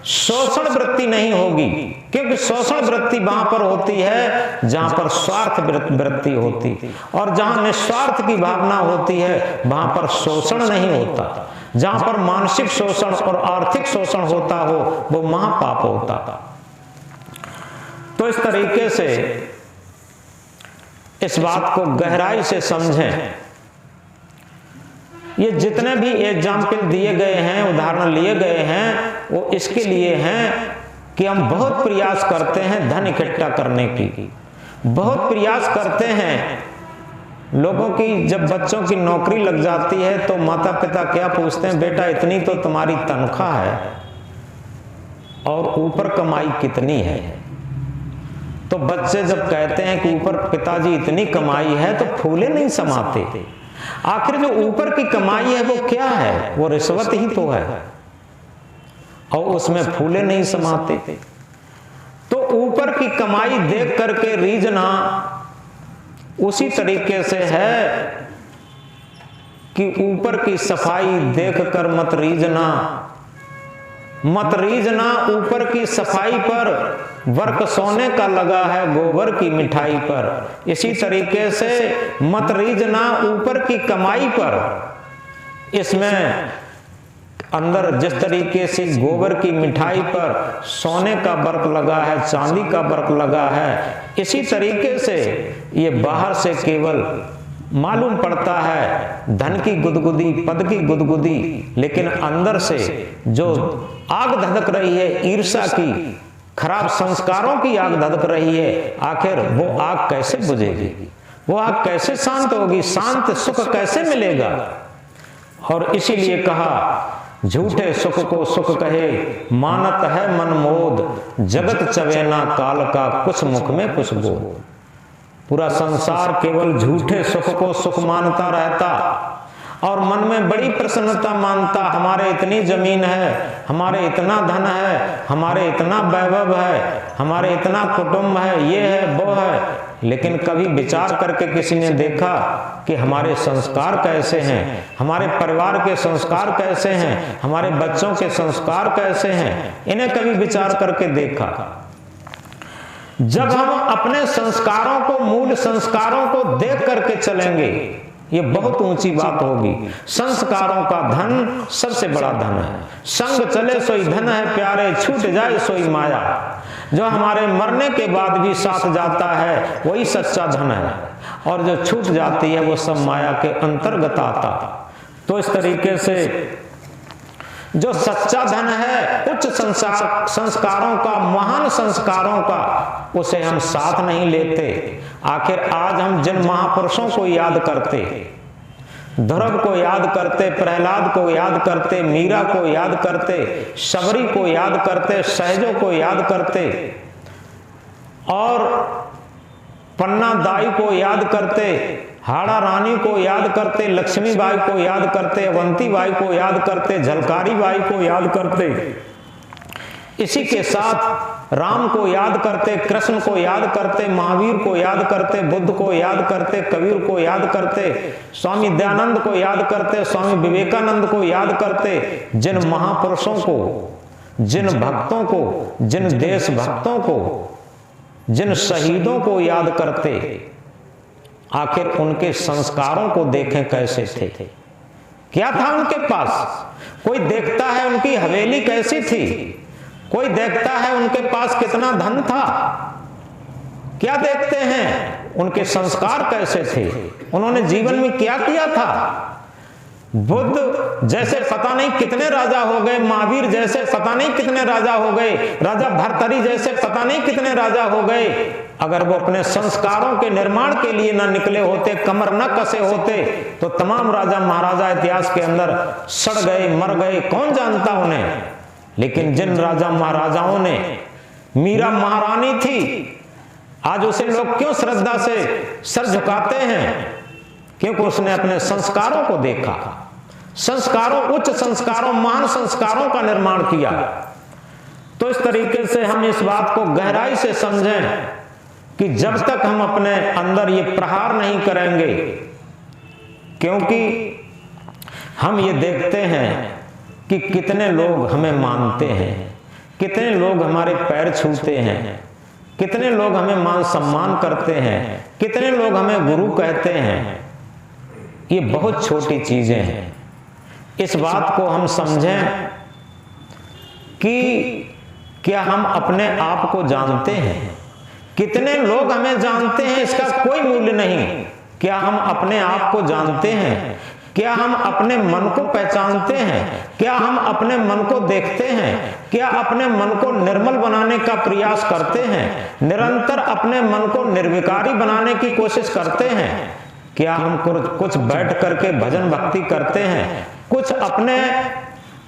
शोषण वृत्ति नहीं होगी, क्योंकि शोषण वृत्ति वहां पर होती है जहां पर स्वार्थ वृत्ति होती, और जहां निस्वार्थ की भावना होती है वहां पर शोषण नहीं होता। जहां पर मानसिक शोषण और आर्थिक शोषण होता हो वो महापाप होता। तो इस तरीके से इस बात को गहराई से समझें। ये जितने भी एग्जाम्पल दिए गए हैं, उदाहरण लिए गए हैं, वो इसके लिए हैं कि हम बहुत प्रयास करते हैं धन इकट्ठा करने की, बहुत प्रयास करते हैं। लोगों की जब बच्चों की नौकरी लग जाती है तो माता पिता क्या पूछते हैं, बेटा इतनी तो तुम्हारी तनख्वाह है और ऊपर कमाई कितनी है? तो बच्चे जब कहते हैं कि ऊपर पिताजी इतनी कमाई है तो फूले नहीं समाते। आखिर जो ऊपर की कमाई है वो क्या है? वो रिश्वत ही तो है, और उसमें फूले नहीं समाते। तो ऊपर की कमाई देख करके रीझना उसी तरीके से है कि ऊपर की सफाई देखकर मत रीझना, मत रीझना ऊपर की सफाई पर, वर्क सोने का लगा है गोबर की मिठाई पर। इसी तरीके से मत रीझना ऊपर की कमाई पर, इसमें अंदर जिस तरीके से गोबर की मिठाई पर सोने का वर्क लगा है, चांदी का वर्क लगा है, इसी तरीके से ये बाहर से केवल मालूम पड़ता है धन की गुदगुदी, पद की गुदगुदी, लेकिन अंदर से जो आग धधक रही है ईर्ष्या की, खराब संस्कारों की आग धधक रही है, आखिर वो आग कैसे बुझेगी? वो आग कैसे शांत होगी? शांत सुख कैसे मिलेगा? और इसीलिए कहा झूठे सुख को सुख कहे, मानत है मन मोद, जगत चवेना काल का, कुछ मुख में कुछ बोल। पूरा संसार केवल झूठे सुख को सुख मानता रहता और मन में बड़ी प्रसन्नता मानता, हमारे इतनी जमीन है, हमारे इतना धन है, हमारे इतना वैभव है, हमारे इतना कुटुंब है, ये है वो है। लेकिन कभी विचार करके किसी ने देखा कि हमारे संस्कार कैसे हैं, हमारे परिवार के संस्कार कैसे हैं, हमारे बच्चों के संस्कार कैसे हैं? इन्हें कभी विचार करके देखा? जब हम अपने संस्कारों को, मूल संस्कारों को देख करके चलेंगे, ये बहुत ऊंची बात होगी। संस्कारों का धन सबसे बड़ा धन है। संग चले सोई धन है प्यारे, छूट जाए सोई माया। जो हमारे मरने के बाद भी साथ जाता है वही सच्चा धन है, और जो छूट जाती है वो सब माया के अंतर्गत आता। तो इस तरीके से जो सच्चा धन है, उच्च संस्कारों का, महान संस्कारों का, उसे हम साथ नहीं लेते। आखिर आज हम जिन महापुरुषों को याद करते, ध्रुव को याद करते, प्रहलाद को याद करते, मीरा को याद करते, शबरी को याद करते, सहजों को याद करते, और पन्ना दाई को याद करते, हाड़ा रानी को याद करते, लक्ष्मीबाई को याद करते, अवंती बाई को याद करते, झलकारी बाई को याद करते, इसी के साथ राम को याद करते, कृष्ण को याद करते, महावीर को याद करते, बुद्ध को याद करते, कबीर को याद करते, स्वामी दयानंद को याद करते, स्वामी विवेकानंद को याद करते। जिन महापुरुषों को, जिन भक्तों को, जिन देशभक्तों को, जिन शहीदों को याद करते, आखिर उनके संस्कारों को देखें कैसे थे, क्या था उनके पास? कोई देखता है उनकी हवेली कैसी थी, कोई देखता है उनके पास कितना धन था, क्या देखते हैं उनके संस्कार कैसे थे, उन्होंने जीवन में क्या किया था। बुद्ध जैसे पता नहीं कितने राजा हो गए, महावीर जैसे पता नहीं कितने राजा हो गए, राजा भर्तृहरि जैसे पता नहीं कितने राजा हो गए, अगर वो अपने संस्कारों के निर्माण के लिए ना निकले होते, कमर न कसे होते, तो तमाम राजा महाराजा इतिहास के अंदर सड़ गए, मर गए, कौन जानता उन्हें। लेकिन जिन राजा महाराजाओं ने, मीरा महारानी थी, आज उसे लोग क्यों श्रद्धा से सर झुकाते हैं? क्योंकि उसने अपने संस्कारों को देखा, संस्कारों, उच्च संस्कारों, महान संस्कारों का निर्माण किया। तो इस तरीके से हम इस बात को गहराई से समझें कि जब तक हम अपने अंदर ये प्रहार नहीं करेंगे, क्योंकि हम ये देखते हैं कि कितने लोग हमें मानते हैं, कितने लोग हमारे पैर छूते हैं, कितने लोग हमें मान सम्मान करते हैं, कितने लोग हमें गुरु कहते हैं। ये बहुत छोटी चीजें हैं। इस बात को हम समझें कि क्या हम अपने आप को जानते हैं? कितने लोग हमें जानते हैं इसका कोई मूल्य नहीं। क्या हम अपने आप को जानते हैं? क्या हम अपने मन को पहचानते हैं? क्या हम अपने मन को देखते हैं? क्या अपने मन को निर्मल बनाने का प्रयास करते हैं? निरंतर अपने मन को निर्विकारी बनाने की कोशिश करते हैं? क्या हम कुछ बैठ करके भजन भक्ति करते हैं? कुछ अपने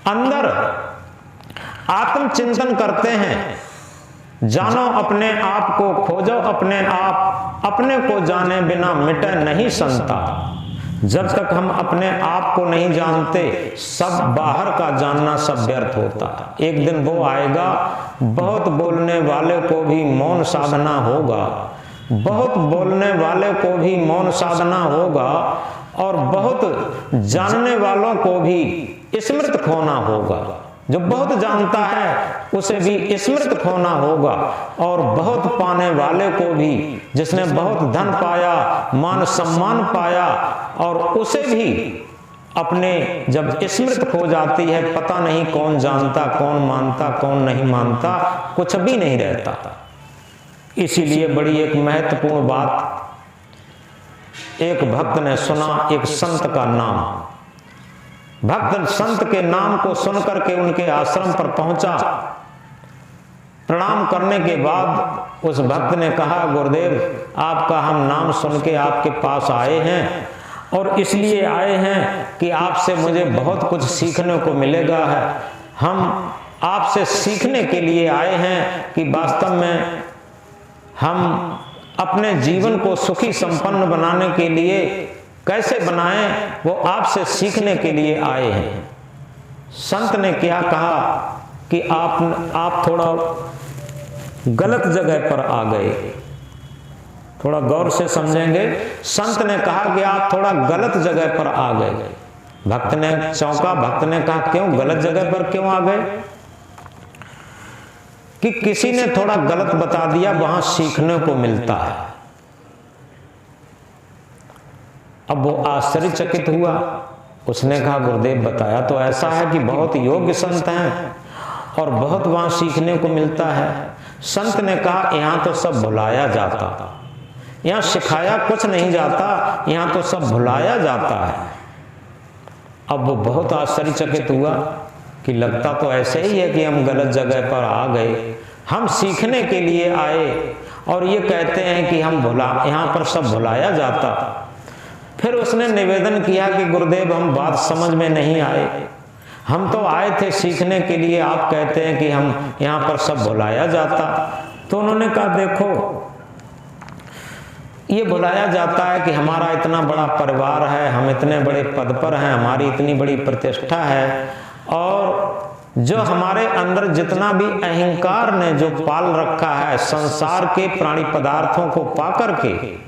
अंदर आत्मचिंतन करते हैं? जानो अपने आप को, खोजो अपने आप, अपने को जाने बिना मिटे नहीं संता। जब तक हम अपने आप को नहीं जानते, सब बाहर का जानना सब व्यर्थ होता है। एक दिन वो आएगा, बहुत बोलने वाले को भी मौन साधना होगा, बहुत बोलने वाले को भी मौन साधना होगा, और बहुत जानने वालों को भी स्मृत खोना होगा। जो बहुत जानता है उसे भी स्मृत खोना होगा, और बहुत पाने वाले को भी, जिसने बहुत धन पाया, मान सम्मान पाया, और उसे भी अपने जब स्मृत खो जाती है, पता नहीं कौन जानता, कौन मानता, कौन नहीं मानता, कुछ भी नहीं रहता। इसीलिए बड़ी एक महत्वपूर्ण बात, एक भक्त ने सुना एक संत का नाम। भक्त संत के नाम को सुनकर के उनके आश्रम पर पहुंचा। प्रणाम करने के बाद उस भक्त ने कहा, गुरुदेव आपका हम नाम सुन के आपके पास आए हैं, और इसलिए आए हैं कि आपसे मुझे बहुत कुछ सीखने को मिलेगा है। हम आपसे सीखने के लिए आए हैं कि वास्तव में हम अपने जीवन को सुखी संपन्न बनाने के लिए कैसे बनाएं, वो आपसे सीखने के लिए आए हैं। संत ने क्या कहा कि आप थोड़ा गलत जगह पर आ गए। थोड़ा गौर से समझेंगे। संत ने कहा कि आप थोड़ा गलत जगह पर आ गए। भक्त ने चौंका, भक्त ने कहा क्यों, गलत जगह पर क्यों आ गए? कि किसी ने थोड़ा गलत बता दिया, वहां सीखने को मिलता है। अब वो आश्चर्यचकित हुआ। उसने कहा, गुरुदेव बताया तो ऐसा है कि बहुत योग्य संत हैं और बहुत वहां सीखने को मिलता है। संत ने कहा, यहाँ तो सब भुलाया जाता, यहाँ सिखाया कुछ नहीं जाता, यहाँ तो सब भुलाया जाता है। अब वो बहुत आश्चर्यचकित हुआ कि लगता तो ऐसे ही है कि हम गलत जगह पर आ गए। हम सीखने के लिए आए और ये कहते हैं कि हम यहाँ पर सब भुलाया जाता। फिर उसने निवेदन किया कि गुरुदेव हम बात समझ में नहीं आए, हम तो आए थे सीखने के लिए, आप कहते हैं कि हम यहाँ पर सब भुलाया जाता। तो उन्होंने कहा, देखो ये भुलाया जाता है कि हमारा इतना बड़ा परिवार है, हम इतने बड़े पद पर हैं, हमारी इतनी बड़ी प्रतिष्ठा है, और जो हमारे अंदर जितना भी अहंकार ने जो पाल रखा है, संसार के प्राणी पदार्थों को पाकर के,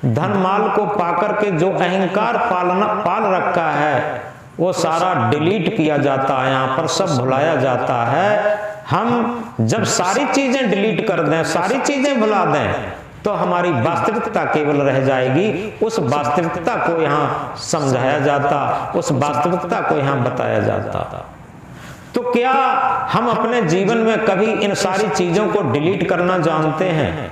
धन माल को पाकर के जो अहंकार पाल रखा है, वो सारा डिलीट किया जाता है, यहाँ पर सब भुलाया जाता है। हम जब सारी चीजें डिलीट कर दें, सारी चीजें भुला दें, तो तो हमारी वास्तविकता केवल रह जाएगी। उस वास्तविकता को यहाँ समझाया जाता, उस वास्तविकता को यहाँ बताया जाता। तो क्या हम अपने जीवन में कभी इन सारी चीजों को डिलीट करना जानते हैं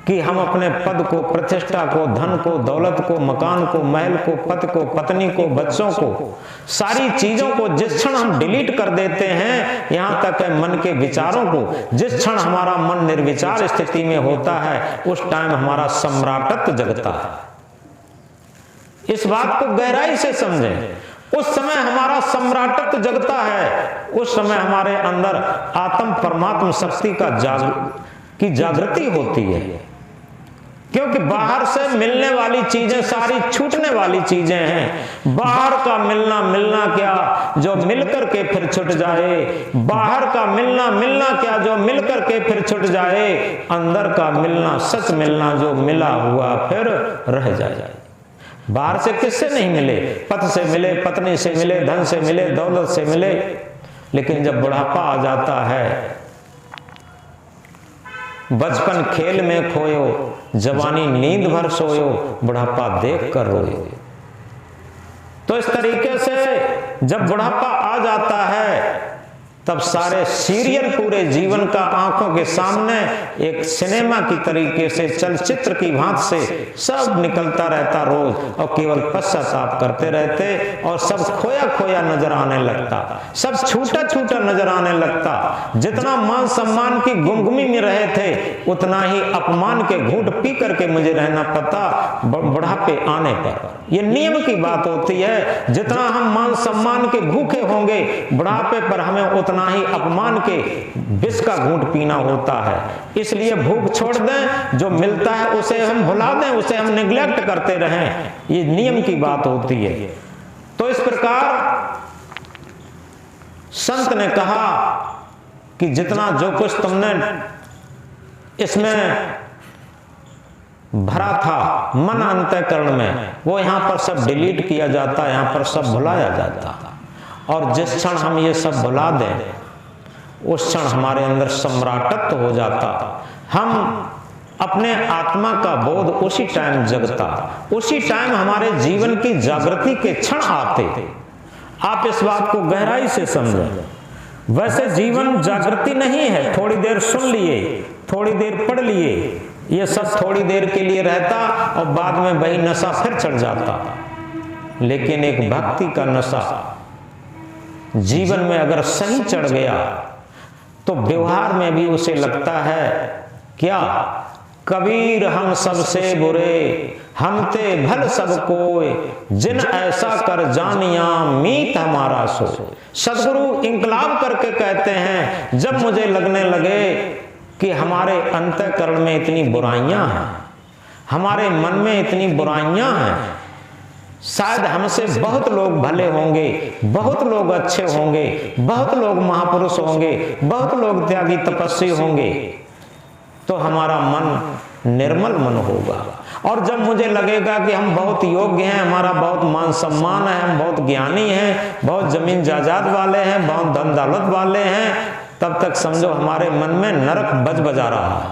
कि हम अपने पद को, प्रतिष्ठा को, धन को, दौलत को, मकान को, महल को, पति को, पत्नी को, बच्चों को, सारी चीजों को जिस क्षण हम डिलीट कर देते हैं, यहां तक है मन के विचारों को, जिस क्षण हमारा मन निर्विचार स्थिति में होता है, उस टाइम हमारा सम्राटत्व जगता है। इस बात को गहराई से समझें। उस समय हमारा सम्राटत्व जगता है, उस समय हमारे अंदर आत्म परमात्म शक्ति की जागृति होती है। क्योंकि बाहर से मिलने वाली चीजें सारी छूटने वाली चीजें हैं। बाहर का मिलना क्या जो मिलकर के फिर छूट जाए, बाहर का मिलना क्या जो मिलकर के फिर छूट जाए, अंदर का मिलना, सच मिलना जो मिला हुआ फिर रह जाए। बाहर से किससे नहीं मिले, पति से मिले, पत्नी से मिले, धन से मिले, दौलत से मिले, लेकिन जब बुढ़ापा आ जाता है, बचपन खेल में खोयो, जवानी नींद भर सोयो, बुढ़ापा देख कर रोयो। तो इस तरीके से जब बुढ़ापा आ जाता है, तब सारे सीरियल पूरे जीवन का आंखों के सामने एक सिनेमा की तरीके से, चलचित्र की भांति से सब निकलता रहता रोज, और केवल पश्चाताप करते रहते, और सब खोया खोया नजर आने लगता, सब छूटा छूटा नजर आने लगता। जितना मान सम्मान की गुमगुमी में रहे थे, उतना ही अपमान के घूंट पी करके मुझे रहना पड़ता बुढ़ापे आने पर। यह नियम की बात होती है। जितना हम मान सम्मान के भूखे होंगे, बुढ़ापे पर हमें उतना ही अपमान के विष का घूंट पीना होता है। इसलिए भूख छोड़ दें, जो मिलता है उसे हम भुला दें, उसे हम निग्लेक्ट करते रहें, ये नियम की बात होती है। तो इस प्रकार संत ने कहा कि जितना जो कुछ तुमने इसमें भरा था मन अंतःकरण में, वो यहां पर सब डिलीट किया जाता, यहां पर सब भुलाया जाता। और जिस क्षण हम ये सब भुला दें, उस क्षण हमारे अंदर सम्राटत्व हो जाता। हम अपने आत्मा का बोध उसी टाइम जगता, उसी टाइम हमारे जीवन की जागृति के क्षण आते। आप इस बात को गहराई से समझें। वैसे जीवन जागृति नहीं है, थोड़ी देर सुन लिए, थोड़ी देर पढ़ लिए, ये सब थोड़ी देर के लिए रहता और बाद में वही नशा फिर चढ़ जाता। लेकिन एक भक्ति का नशा जीवन में अगर सही चढ़ गया, तो व्यवहार में भी उसे लगता है क्या, कबीर हम सबसे बुरे, हम ते भल सब कोय, जिन ऐसा कर जानिया मीत हमारा सो। सदगुरु इंकलाब करके कहते हैं, जब मुझे लगने लगे कि हमारे अंतःकरण में इतनी बुराइयां हैं, हमारे मन में इतनी बुराइयां हैं, शायद हमसे बहुत लोग भले होंगे, बहुत लोग अच्छे होंगे, बहुत लोग महापुरुष होंगे, बहुत लोग त्यागी तपस्वी होंगे, तो हमारा मन निर्मल मन होगा। और जब मुझे लगेगा कि हम बहुत योग्य हैं, हमारा बहुत मान सम्मान है, हम बहुत ज्ञानी हैं, बहुत जमीन जायदाद वाले हैं, बहुत धन दौलत वाले हैं, तब तक समझो हमारे मन में नरक बज बजा रहा है,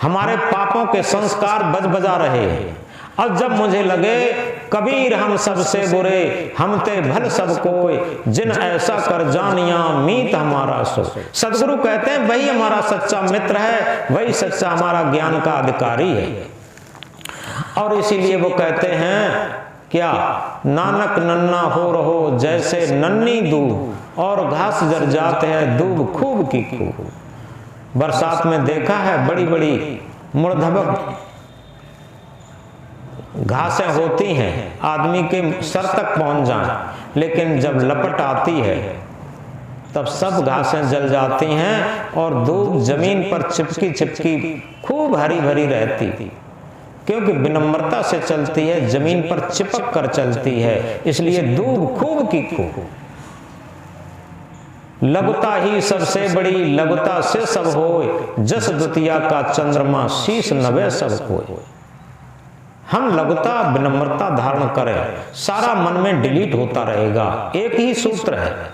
हमारे पापों के संस्कार बज बजा रहे हैं। और जब मुझे लगे कबीर हम सबसे बुरे, हम ते भल सब कोय, जिन ऐसा कर जानिया मीत हमारा सो। सदगुरु कहते हैं वही हमारा सच्चा मित्र है, वही सच्चा हमारा ज्ञान का अधिकारी है। और इसीलिए वो कहते हैं क्या, नानक नन्ना हो रहो जैसे नन्नी दूब, और घास जर जाते हैं दूब खूब की खूब। बरसात में देखा है बड़ी बड़ी मुड़धबक घासें होती हैं, आदमी के सर तक पहुंच जाए, लेकिन जब लपट आती है तब सब घासें जल जाती हैं और दूब जमीन पर चिपकी चिपकी खूब हरी भरी रहती, क्योंकि विनम्रता से चलती है, जमीन पर चिपक कर चलती है, इसलिए दूब खूब की खूब। लघुता ही सबसे बड़ी, लघुता से सब होए, जस द्वितीया का चंद्रमा शीश नवे सब होए। हम लघुता विनम्रता धारण करें, सारा मन में डिलीट होता रहेगा। एक ही सूत्र है,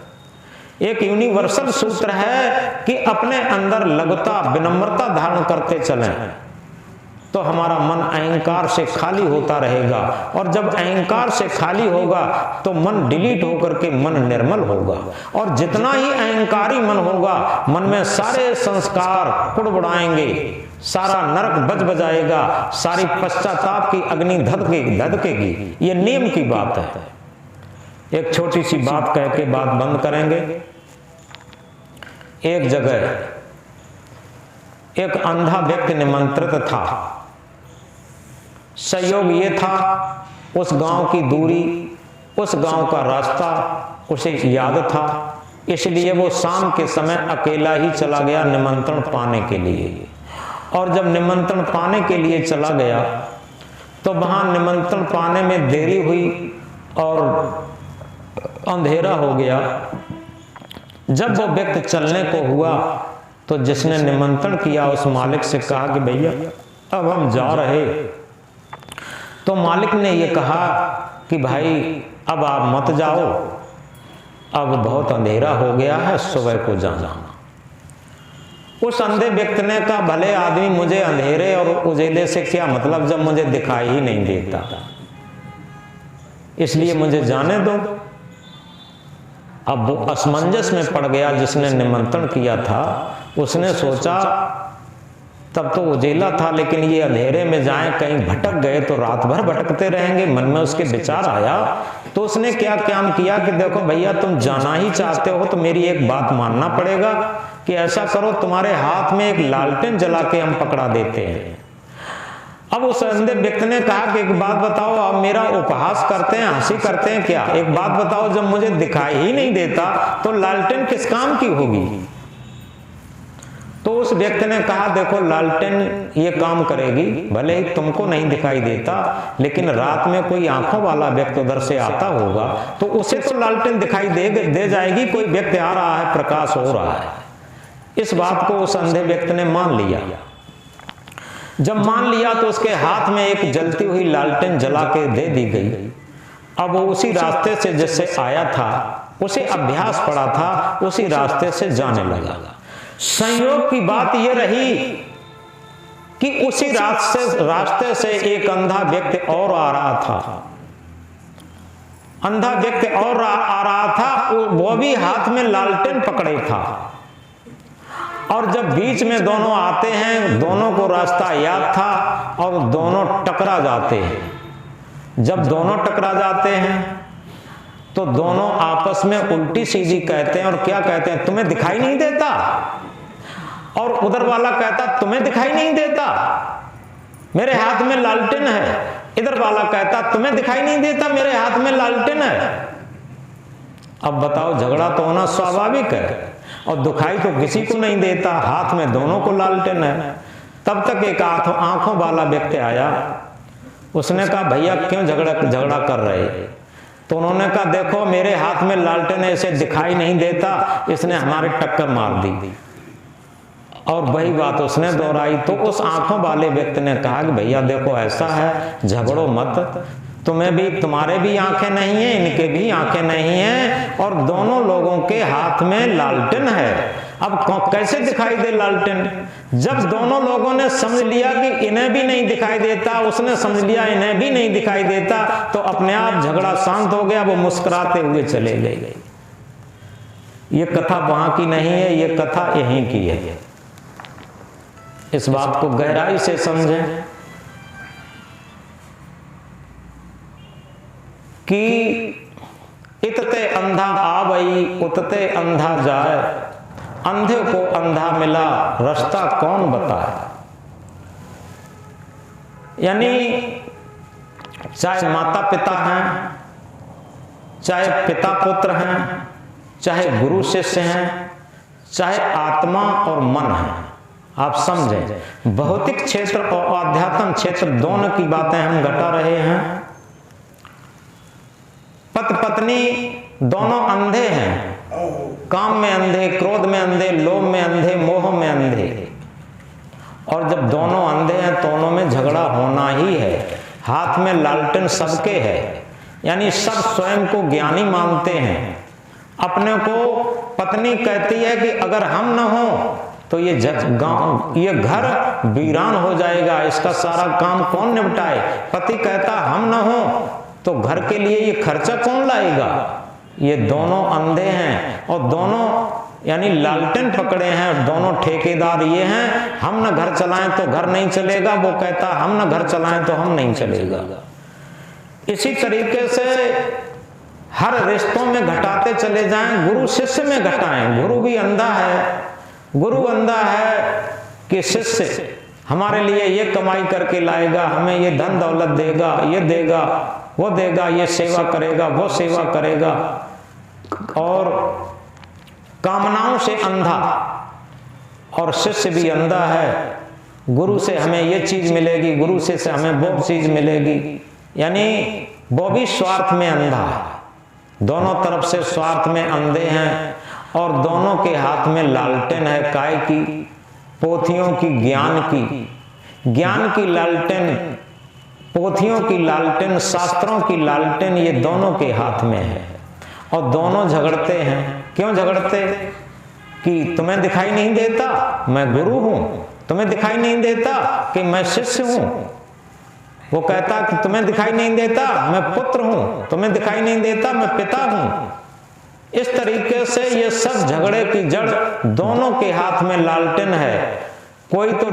एक यूनिवर्सल सूत्र है कि अपने अंदर लघुता विनम्रता धारण करते चलें, तो हमारा मन अहंकार से खाली होता रहेगा, और जब अहंकार से खाली होगा तो मन डिलीट होकर के मन निर्मल होगा। और जितना ही अहंकारी मन होगा, मन में सारे संस्कार कुड़बुड़ाएंगे, सारा नरक बज बजाएगा, सारी पश्चाताप की अग्नि धधकेगी। ये नियम की बात है। एक छोटी सी बात कह के बात बंद करेंगे। एक जगह एक अंधा व्यक्ति निमंत्रित था। संयोग ये था, उस गांव की दूरी, उस गांव का रास्ता उसे याद था, इसलिए वो शाम के समय अकेला ही चला गया निमंत्रण पाने के लिए। और जब निमंत्रण पाने के लिए चला गया तो वहां निमंत्रण पाने में देरी हुई और अंधेरा हो गया। जब वो व्यक्ति चलने को हुआ तो जिसने निमंत्रण किया उस मालिक से कहा कि भैया अब हम जा रहे। तो मालिक ने ये कहा कि भाई अब आप मत जाओ, अब बहुत अंधेरा हो गया है, सुबह को जाना। उस अंधे व्यक्ति ने कहा भले आदमी, मुझे अंधेरे और उजेले से क्या मतलब जब मुझे दिखाई ही नहीं देता, इसलिए मुझे जाने दो। अब वो असमंजस में पड़ गया। जिसने निमंत्रण किया था उसने सोचा तब तो उजेला था, लेकिन ये अंधेरे में जाएं, कहीं भटक गए तो रात भर भटकते रहेंगे। मन में उसके विचार आया तो उसने क्या काम किया कि देखो भैया, तुम जाना ही चाहते हो तो मेरी एक बात मानना पड़ेगा कि ऐसा करो, तुम्हारे हाथ में एक लालटेन जला के हम पकड़ा देते हैं। अब उस अंधे व्यक्ति ने कहा कि एक बात बताओ, आप मेरा उपहास करते हैं, हंसी करते हैं क्या? एक बात बताओ, जब मुझे दिखाई ही नहीं देता तो लालटेन किस काम की होगी? तो उस व्यक्ति ने कहा देखो, लालटेन ये काम करेगी, भले ही तुमको नहीं दिखाई देता, लेकिन रात में कोई आंखों वाला व्यक्ति उधर से आता होगा तो उसे तो लालटेन दिखाई दे जाएगी, कोई व्यक्ति आ रहा है, प्रकाश हो रहा है। इस बात को उस अंधे व्यक्ति ने मान लिया। जब मान लिया तो उसके हाथ में एक जलती हुई लालटेन जला के दे दी गई। अब वो उसी रास्ते से जिससे आया था, उसे अभ्यास पड़ा था, उसी रास्ते से जाने लगा। संयोग की बात यह रही कि उसी रास्ते से एक अंधा व्यक्ति और आ रहा था। अंधा व्यक्ति और आ रहा था, वो भी हाथ में लालटेन पकड़े था। और जब बीच में दोनों आते हैं, दोनों को रास्ता याद था और दोनों टकरा जाते हैं। जब दोनों टकरा जाते हैं तो दोनों आपस में उल्टी सीधी कहते हैं। और क्या कहते हैं? तुम्हें दिखाई नहीं देता? और उधर वाला कहता तुम्हें दिखाई नहीं देता, मेरे हाथ में लालटेन है। इधर वाला कहता तुम्हें दिखाई नहीं देता, मेरे हाथ में लालटेन है। अब बताओ, झगड़ा तो होना स्वाभाविक है, और दिखाई तो किसी को नहीं देता, हाथ में दोनों को लालटेन है। तब तक एक आंखों वाला व्यक्ति आया। उसने कहा भैया क्यों झगड़ा कर रहे? तो उन्होंने कहा देखो, मेरे हाथ में लालटेन है, इसे दिखाई नहीं देता, इसने हमारे टक्कर मार दी। और वही बात उसने दोहराई। तो उस आंखों वाले व्यक्ति ने कहा कि भैया देखो, ऐसा है, झगड़ो मत, तुम्हें भी, तुम्हारे भी आंखें नहीं है, इनके भी आंखें नहीं है, और दोनों लोगों के हाथ में लालटेन है। अब कैसे दिखाई दे लालटेन? जब दोनों लोगों ने समझ लिया कि इन्हें भी नहीं दिखाई देता, उसने समझ लिया इन्हें भी नहीं दिखाई देता, तो अपने आप झगड़ा शांत हो गया। वो मुस्कुराते हुए चले गए। ये कथा वहां की नहीं है, ये कथा यहीं की है। इस बात को गहराई से समझें कि इतते अंधा आवई उतते अंधा जाए, अंधे को अंधा मिला रास्ता कौन बताए। यानी चाहे माता पिता हैं, चाहे पिता पुत्र हैं, चाहे गुरु शिष्य हैं, चाहे आत्मा और मन है, आप समझें, भौतिक क्षेत्र और आध्यात्म क्षेत्र दोनों की बातें हम घटा रहे हैं। पति पत्नी दोनों अंधे हैं, काम में अंधे, क्रोध में अंधे, लोभ में अंधे, मोह में अंधे। और जब दोनों अंधे हैं, दोनों में झगड़ा होना ही है। हाथ में लालटेन सबके है, यानी सब स्वयं को ज्ञानी मानते हैं। अपने को पत्नी कहती है कि अगर हम न हो तो ये गांव, ये घर वीरान हो जाएगा। इसका सारा काम कौन निपटाए? पति कहता हम न हो तो घर के लिए ये खर्चा कौन लाएगा? ये दोनों अंधे हैं और दोनों यानी लालटेन पकड़े हैं, दोनों ठेकेदार ये हैं। हम न घर चलाएं तो घर नहीं चलेगा, वो कहता हम न घर चलाएं तो हम नहीं चलेगा। इसी तरीके से हर रिश्तों में घटाते चले जाएं, गुरु शिष्य में घटाएं। गुरु भी अंधा है, गुरु अंधा है कि शिष्य हमारे लिए ये कमाई करके लाएगा, हमें ये धन दौलत देगा, ये देगा, वो देगा, ये सेवा करेगा, वो सेवा करेगा, और कामनाओं से अंधा। और शिष्य भी अंधा है, गुरु से हमें ये चीज मिलेगी, गुरु से हमें वो चीज मिलेगी, यानी वो भी स्वार्थ में अंधा है। दोनों तरफ से स्वार्थ में अंधे हैं और दोनों के हाथ में लालटेन है। काय की? पोथियों की, ज्ञान की। ज्ञान की लालटेन, पोथियों की लालटेन, शास्त्रों की लालटेन, ये दोनों के हाथ में है और दोनों झगड़ते हैं। क्यों झगड़ते? कि तुम्हें दिखाई नहीं देता मैं गुरु हूं, तुम्हें दिखाई नहीं देता कि मैं शिष्य हूं। वो कहता कि तुम्हें दिखाई नहीं देता मैं पुत्र हूं, तुम्हें दिखाई नहीं देता मैं पिता हूं। इस तरीके से ये सब झगड़े की जड़ दोनों के हाथ में लालटेन है। कोई तो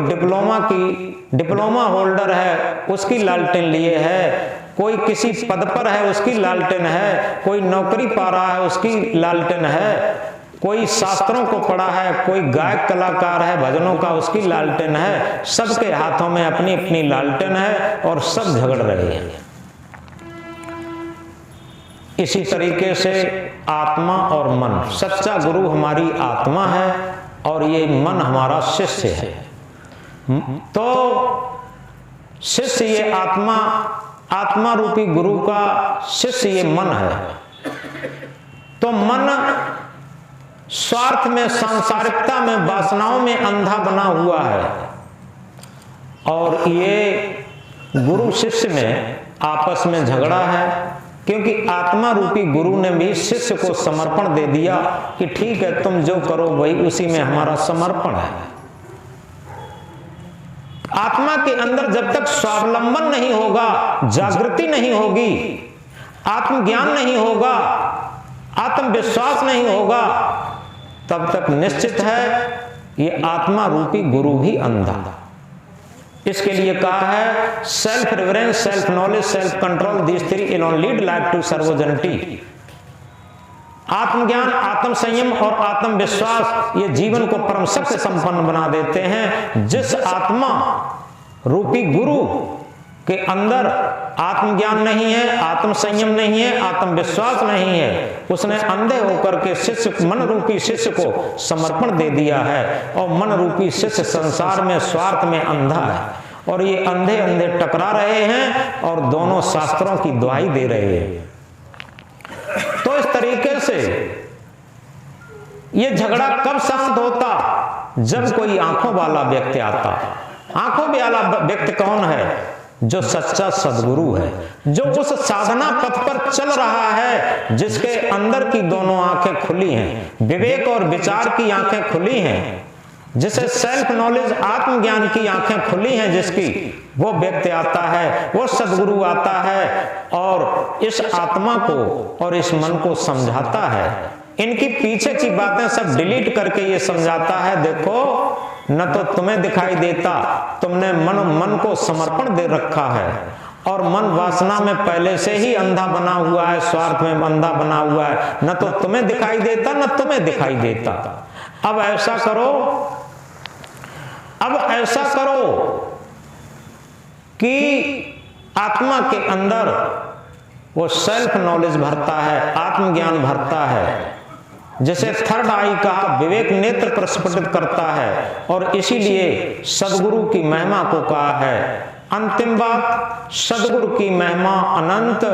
डिप्लोमा होल्डर है, उसकी लालटेन लिए है, कोई किसी पद पर है उसकी लालटेन है, कोई नौकरी पा रहा है उसकी लालटेन है, कोई शास्त्रों को पढ़ा है, कोई गायक कलाकार है भजनों का, उसकी लालटेन है। सबके हाथों में अपनी अपनी लालटेन है और सब झगड़ रहे हैं। इसी तरीके से आत्मा और मन, सच्चा गुरु हमारी आत्मा है और ये मन हमारा शिष्य है। तो शिष्य ये आत्मा रूपी गुरु का शिष्य ये मन है। तो मन स्वार्थ में, सांसारिकता में, वासनाओं में अंधा बना हुआ है और ये गुरु शिष्य में आपस में झगड़ा है, क्योंकि आत्मा रूपी गुरु ने भी शिष्य को समर्पण दे दिया कि ठीक है तुम जो करो वही, उसी में हमारा समर्पण है। आत्मा के अंदर जब तक स्वावलंबन नहीं होगा, जागृति नहीं होगी, आत्मज्ञान नहीं होगा, आत्मविश्वास नहीं होगा, तब तक निश्चित है ये आत्मा रूपी गुरु भी अंधा। इसके लिए कहा है self reverence, self knowledge, self control, these three alone lead life to sovereignty. आत्मज्ञान, आत्म संयम और आत्मविश्वास ये जीवन को परम सत्य संपन्न बना देते हैं। जिस आत्मा रूपी गुरु के अंदर आत्मज्ञान नहीं है, आत्म संयम नहीं है, आत्मविश्वास नहीं है, उसने अंधे होकर के शिष्य, मन रूपी शिष्य को समर्पण दे दिया है और मन रूपी शिष्य संसार में स्वार्थ में अंधा है और ये अंधे अंधे टकरा रहे हैं और दोनों शास्त्रों की दुहाई दे रहे हैं। तो इस तरीके से ये झगड़ा कब शांत होता? जब कोई आंखों वाला व्यक्ति आता। आंखों वाला व्यक्ति कौन है? जो सच्चा सद्गुरु है, जो उस साधना पथ पर चल रहा है, जिसके अंदर की दोनों आंखें खुली हैं, विवेक और विचार की आंखें खुली हैं, जिसे सेल्फ नॉलेज, आत्मज्ञान की आंखें खुली हैं जिसकी, वो व्यक्ति आता है, वो सद्गुरु आता है और इस आत्मा को और इस मन को समझाता है। इनकी पीछे की बातें सब डिलीट करके ये समझाता है, देखो न तो तुम्हें दिखाई देता, तुमने मन को समर्पण दे रखा है और मन वासना में पहले से ही अंधा बना हुआ है, स्वार्थ में अंधा बना हुआ है, न तो तुम्हें दिखाई देता न तुम्हें दिखाई देता। अब ऐसा करो कि आत्मा के अंदर वो सेल्फ नॉलेज भरता है, आत्मज्ञान भरता है, जिसे थर्ड आई कहा, विवेक नेत्र प्रस्फुटित करता है और इसीलिए सदगुरु की महिमा को कहा है। अंतिम बात, सदगुरु की महिमा अनंत,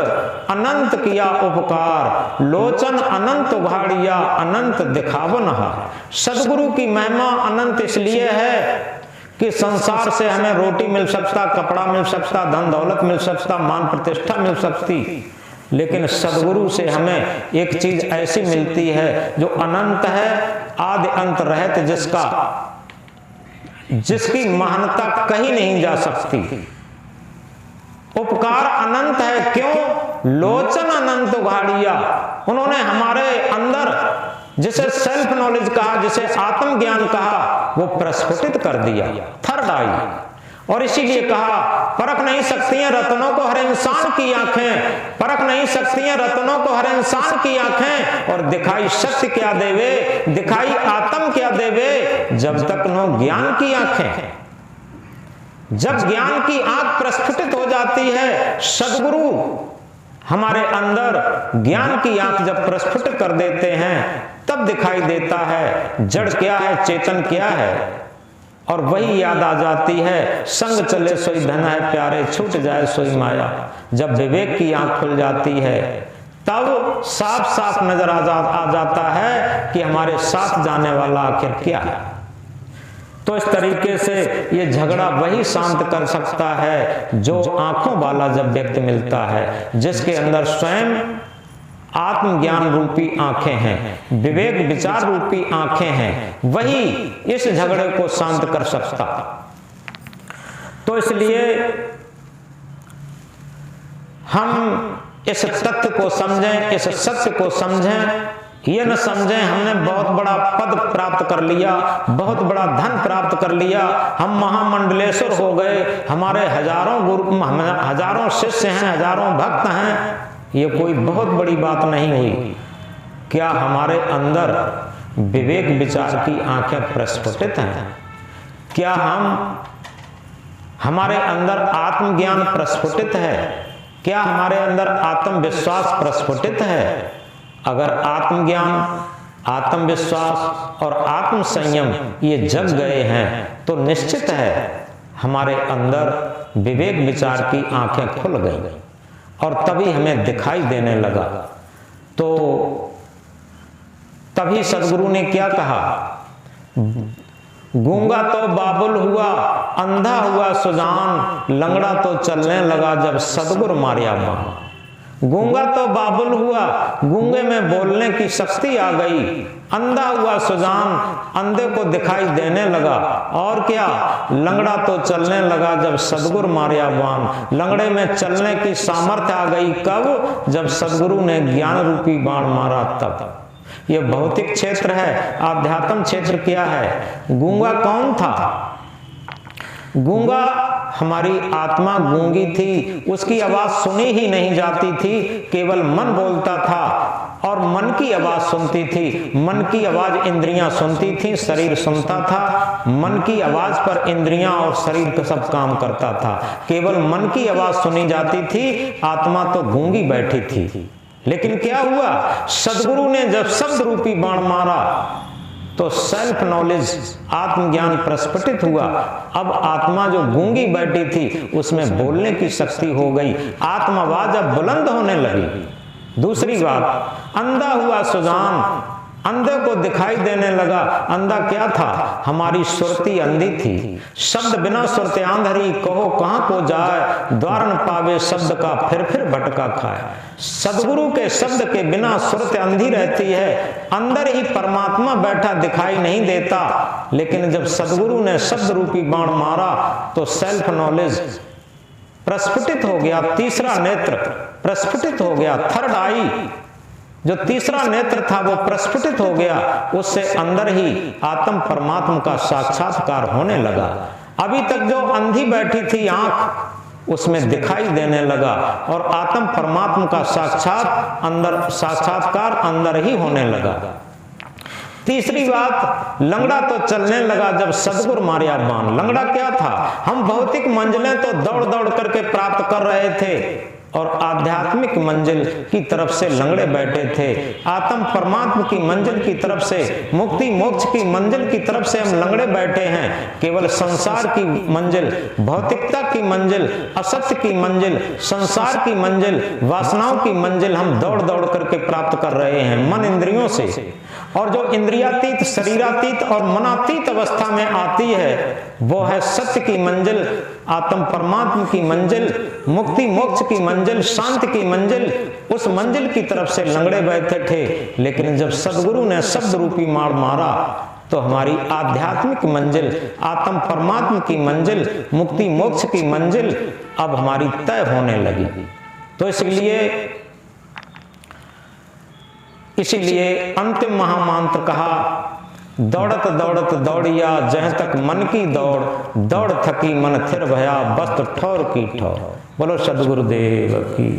अनंत किया उपकार, लोचन अनंत उघाड़िया, अनंत दिखावन। सदगुरु की महिमा अनंत इसलिए है कि संसार से हमें रोटी मिल सकता, कपड़ा मिल सकता, धन दौलत मिल सकता, मान प्रतिष्ठा मिल सकती, लेकिन सदगुरु से हमें एक चीज ऐसी मिलती है जो अनंत है, आदि अंत रहत जिसका, जिसकी महानता कही नहीं जा सकती। उपकार अनंत है, क्यों? लोचन अनंत उघाड़िया। उन्होंने हमारे अंदर जिसे सेल्फ नॉलेज कहा, जिसे आत्मज्ञान कहा, वो प्रस्फुटित कर दिया, थर्ड आई। और इसीलिए कहा परख नहीं सकती हैं रत्नों को हर इंसान की आंखें, परख नहीं सकती हैं रत्नों को हर इंसान की आंखें। और दिखाई सत्य क्या देवे, दिखाई आत्म क्या देवे, जब तक नो ज्ञान की आंखें। जब ज्ञान की आंख प्रस्फुटित हो जाती है, सद्गुरु हमारे अंदर ज्ञान की आंख जब प्रस्फुटित कर देते हैं, तब दिखाई देता है जड़ क्या है, चेतन क्या है। और वही याद आ जाती है, संग चले सोई धन है प्यारे, छूट जाए सोई माया। जब विवेक की आंख खुल जाती है, तब साफ साफ नजर आ जाता है कि हमारे साथ जाने वाला आखिर क्या है। तो इस तरीके से ये झगड़ा वही शांत कर सकता है जो आंखों वाला जब व्यक्ति मिलता है, जिसके अंदर स्वयं आत्मज्ञान रूपी आंखें हैं, विवेक विचार रूपी आंखें हैं, वही इस झगड़े को शांत कर सकता। तो इसलिए हम इस तथ्य को समझें, इस सत्य को समझें। ये न समझें हमने बहुत बड़ा पद प्राप्त कर लिया, बहुत बड़ा धन प्राप्त कर लिया, हम महामंडलेश्वर हो गए, हमारे हजारों गुरु, हजारों शिष्य हैं, हजारों भक्त हैं। ये कोई बहुत बड़ी बात नहीं हुई। क्या हमारे अंदर विवेक विचार की आंखें प्रस्फुटित हैं? क्या हमारे अंदर आत्मज्ञान प्रस्फुटित है? क्या हमारे अंदर आत्मविश्वास प्रस्फुटित है? अगर आत्मज्ञान, आत्मविश्वास और आत्म संयम ये जग गए हैं, तो निश्चित है हमारे अंदर विवेक विचार की आंखें खुल गई और तभी हमें दिखाई देने लगा। तो तभी सद्गुरु ने क्या कहा, गूंगा तो बाबुल हुआ, अंधा हुआ सुजान, लंगड़ा तो चलने लगा जब सद्गुरु मारिया बाण। गूंगा तो बाबुल हुआ, गूंगे में बोलने की शक्ति आ गई, अंधा हुआ सुजान, अंधे को दिखाई देने लगा, और क्या, लंगड़ा तो चलने लगा जब सद्गुरु मारिया बाण। लंगड़े में चलने की सामर्थ्य आ गई कब? जब सद्गुरु ने ज्ञान रूपी बाण मारा तब। यह भौतिक क्षेत्र है, आध्यात्म क्षेत्र क्या है? गूंगा कौन था? गूंगा हमारी आत्मा गूंगी थी, उसकी आवाज सुनी ही नहीं जाती थी, केवल मन बोलता था और मन की आवाज सुनती थी। मन की आवाज इंद्रियां सुनती थी, शरीर सुनता था। मन की आवाज पर इंद्रियां और शरीर का सब काम करता था। केवल मन की आवाज सुनी जाती थी, आत्मा तो गूंगी बैठी थी। लेकिन क्या हुआ? सद्गुरु ने जब शब्द रूपी बाण मारा तो सेल्फ नॉलेज, आत्मज्ञान प्रस्फुटित हुआ। अब आत्मा जो गूंगी बैठी थी उसमें बोलने की शक्ति हो गई, आत्म आवाज अब बुलंद होने लगी। दूसरी बात, अंधा हुआ सुजान, अंधे को दिखाई देने लगा। अंधा क्या था? हमारी सुरती अंधी थी। शब्द बिना सुरते आंधरी, कहो कहां को जाए, द्वार न पावे शब्द का फिर भटका खाए। सदगुरु के शब्द के बिना सुरत अंधी रहती है, अंदर ही परमात्मा बैठा दिखाई नहीं देता। लेकिन जब सदगुरु ने शब्द रूपी बाण मारा तो सेल्फ नॉलेज प्रस्फुटित हो गया, तीसरा नेत्र प्रस्फुटित हो गया, थर्ड आई जो तीसरा नेत्र था वो प्रस्फुटित हो गया। उससे अंदर ही आत्म परमात्मा का साक्षात्कार होने लगा। अभी तक जो अंधी बैठी थी आंख, उसमें दिखाई देने लगा और आत्म परमात्मा का साक्षात्कार अंदर ही होने लगा। तीसरी बात, लंगड़ा तो चलने लगा जब सदगुरु मारिया बाण। लंगड़ा क्या था? हम भौतिक मंजिलें तो दौड़ दौड़ करके प्राप्त कर रहे थे और आध्यात्मिक मंजिल की तरफ से लंगड़े बैठे थे। आत्म परमात्मा की मंजिल की तरफ से, मुक्ति मोक्ष की मंजिल की तरफ से हम लंगड़े बैठे हैं। केवल संसार की मंजिल, भौतिकता की मंजिल, असत्य की मंजिल, संसार की मंजिल, वासनाओं की मंजिल हम दौड़ दौड़ करके प्राप्त कर रहे हैं मन इंद्रियों से। और जो इंद्रियातीत, शरीरातीत और मनातीत अवस्था में आती है वो है सत्य की मंजिल, आत्म परमात्मा की मंजिल, मुक्ति मोक्ष की मंजिल, शांति की मंजिल। उस मंजिल की तरफ से लंगड़े बैठे थे। लेकिन जब सदगुरु ने शब्द रूपी मार मारा तो हमारी आध्यात्मिक मंजिल, आत्म परमात्मा की मंजिल, मुक्ति मोक्ष की मंजिल अब हमारी तय होने लगी। तो इसीलिए अंतिम महामंत्र कहा, दौड़त दौड़त दौड़िया जहाँ तक मन की दौड़, दौड़ थकी मन थिर भया वस्त्र ठौर की ठौर। बोलो सदगुरुदेव की।